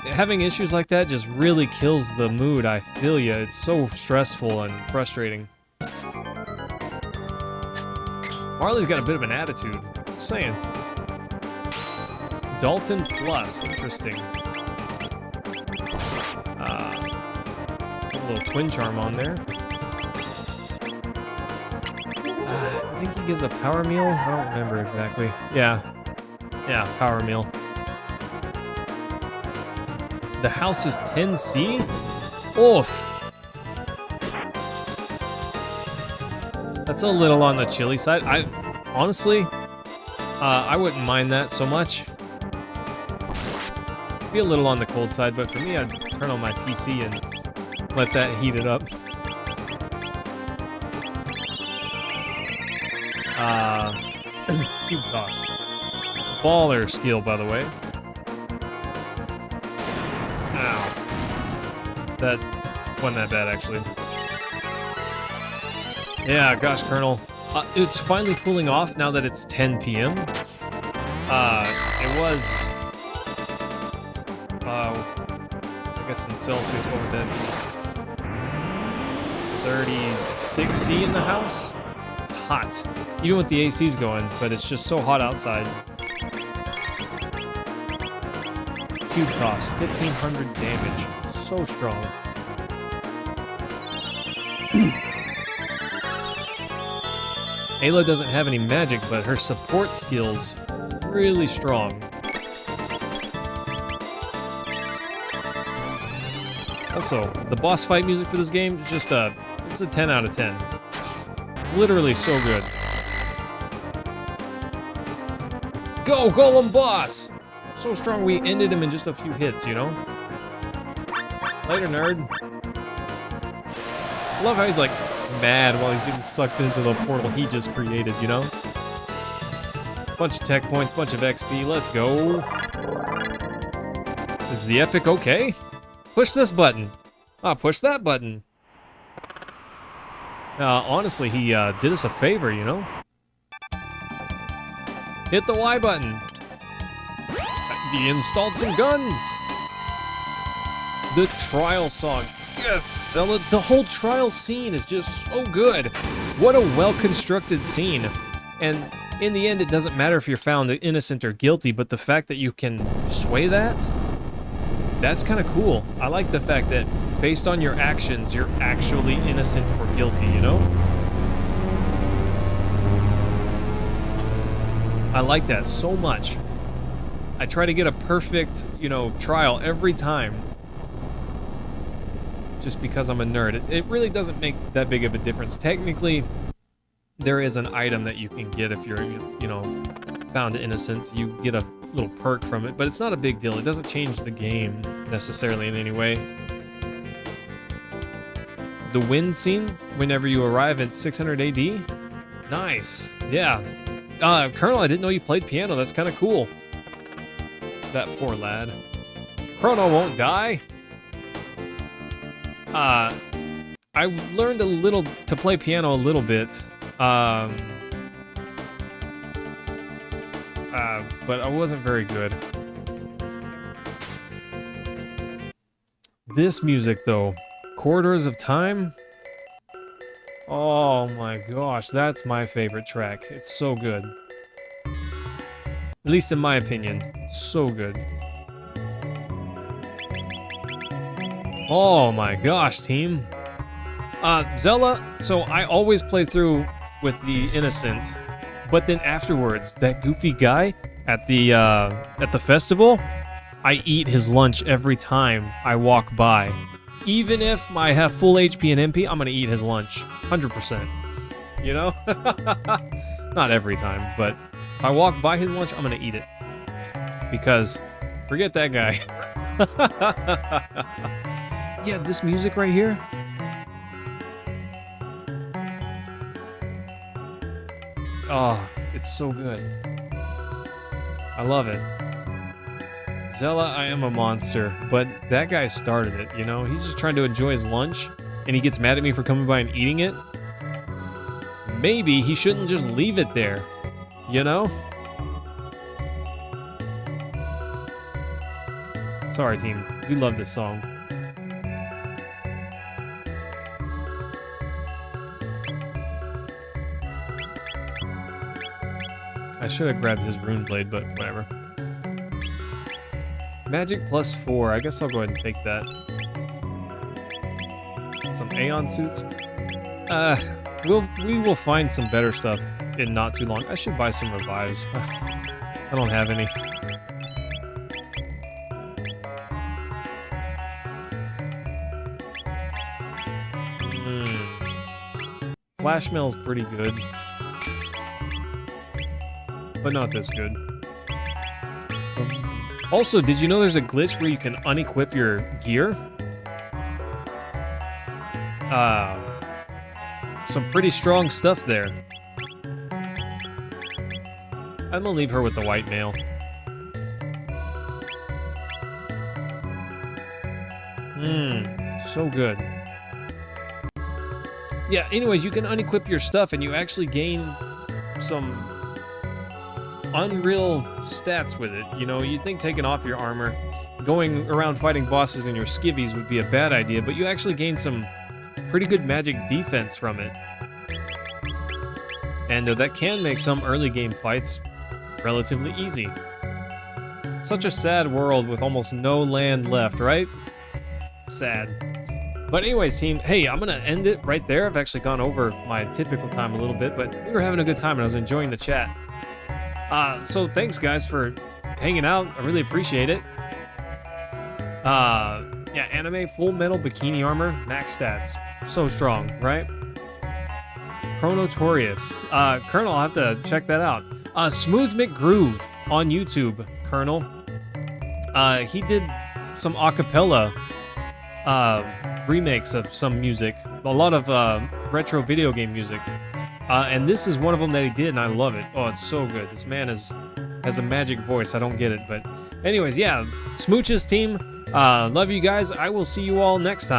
S1: Having issues like that just really kills the mood. I feel ya. It's so stressful and frustrating. Marley's got a bit of an attitude. Just saying. Dalton Plus, interesting. A little twin charm on there. I think he gives a power meal. I don't remember exactly. Yeah, power meal. The house is 10C? Oof. That's a little on the chilly side. Honestly, I wouldn't mind that so much. Be a little on the cold side, but for me, I'd turn on my PC and let that heat it up. Cube toss. Baller skill, by the way. Ow. That wasn't that bad, actually. Yeah, gosh, Colonel. It's finally cooling off now that it's 10 p.m. It was... I guess in Celsius, what would that be? 36C in the house? It's hot. Even with the ACs going, but it's just so hot outside. Cube toss, 1500 damage. So strong. Ayla doesn't have any magic, but her support skills really strong. Also, the boss fight music for this game is just it's a 10 out of 10. It's literally so good. Go, Golem boss! So strong we ended him in just a few hits, you know? Later, nerd. I love how he's like mad while he's getting sucked into the portal he just created, you know? Bunch of tech points, bunch of XP, let's go. Is the epic okay? Push this button. Push that button. Honestly, he did us a favor, you know? Hit the Y button. He installed some guns. The trial song. Yes, Zelda. The whole trial scene is just so good. What a well-constructed scene. And in the end, it doesn't matter if you're found innocent or guilty, but the fact that you can sway that, that's kind of cool. I like the fact that based on your actions, you're actually innocent or guilty, you know? I like that so much. I try to get a perfect, you know, trial every time. Just because I'm a nerd. It really doesn't make that big of a difference. Technically, there is an item that you can get if you're, you know, found innocent, you get a little perk from it, but it's not a big deal. It doesn't change the game necessarily in any way. The wind scene, whenever you arrive at 600 AD? Nice. Yeah. Colonel, I didn't know you played piano. That's kind of cool. That poor lad. Chrono won't die. I learned to play piano a little bit. But I wasn't very good. This music, though. Corridors of Time? Oh my gosh, that's my favorite track. It's so good. At least in my opinion. It's so good. Oh my gosh, team. Zella, so I always play through with the innocent, but then afterwards, that goofy guy at the festival, I eat his lunch every time I walk by. Even if I have full HP and MP, I'm gonna eat his lunch, 100%. You know? Not every time, but if I walk by his lunch, I'm gonna eat it. Because, forget that guy. Yeah, this music right here. Oh, it's so good. I love it. Zella, I am a monster, but that guy started it, you know? He's just trying to enjoy his lunch, and he gets mad at me for coming by and eating it. Maybe he shouldn't just leave it there, you know? Sorry, team. I do love this song. I should have grabbed his rune blade, but whatever. Magic +4. I guess I'll go ahead and take that. Some Aeon suits. We will find some better stuff in not too long. I should buy some revives. I don't have any. Flash mail's pretty good, but not this good. Also, did you know there's a glitch where you can unequip your gear? Some pretty strong stuff there. I'm gonna leave her with the white mail. So good. Yeah, anyways, you can unequip your stuff and you actually gain some unreal stats with it. You know, you'd think taking off your armor, going around fighting bosses in your skivvies would be a bad idea, but you actually gain some pretty good magic defense from it. And that can make some early game fights relatively easy. Such a sad world with almost no land left, right? Sad. But anyways, team, hey, I'm gonna end it right there. I've actually gone over my typical time a little bit, but we were having a good time and I was enjoying the chat. So thanks guys for hanging out. I really appreciate it. Yeah, anime, full metal bikini armor, max stats. So strong, right? Chrono Trigger. Colonel, I'll have to check that out. Smooth McGroove on YouTube, Colonel. He did some acapella remakes of some music, a lot of retro video game music, and this is one of them that he did, and I love it. Oh, it's so good. This man has a magic voice. I don't get it, but anyways, yeah. Smooches, team. Love you guys. I will see you all next time.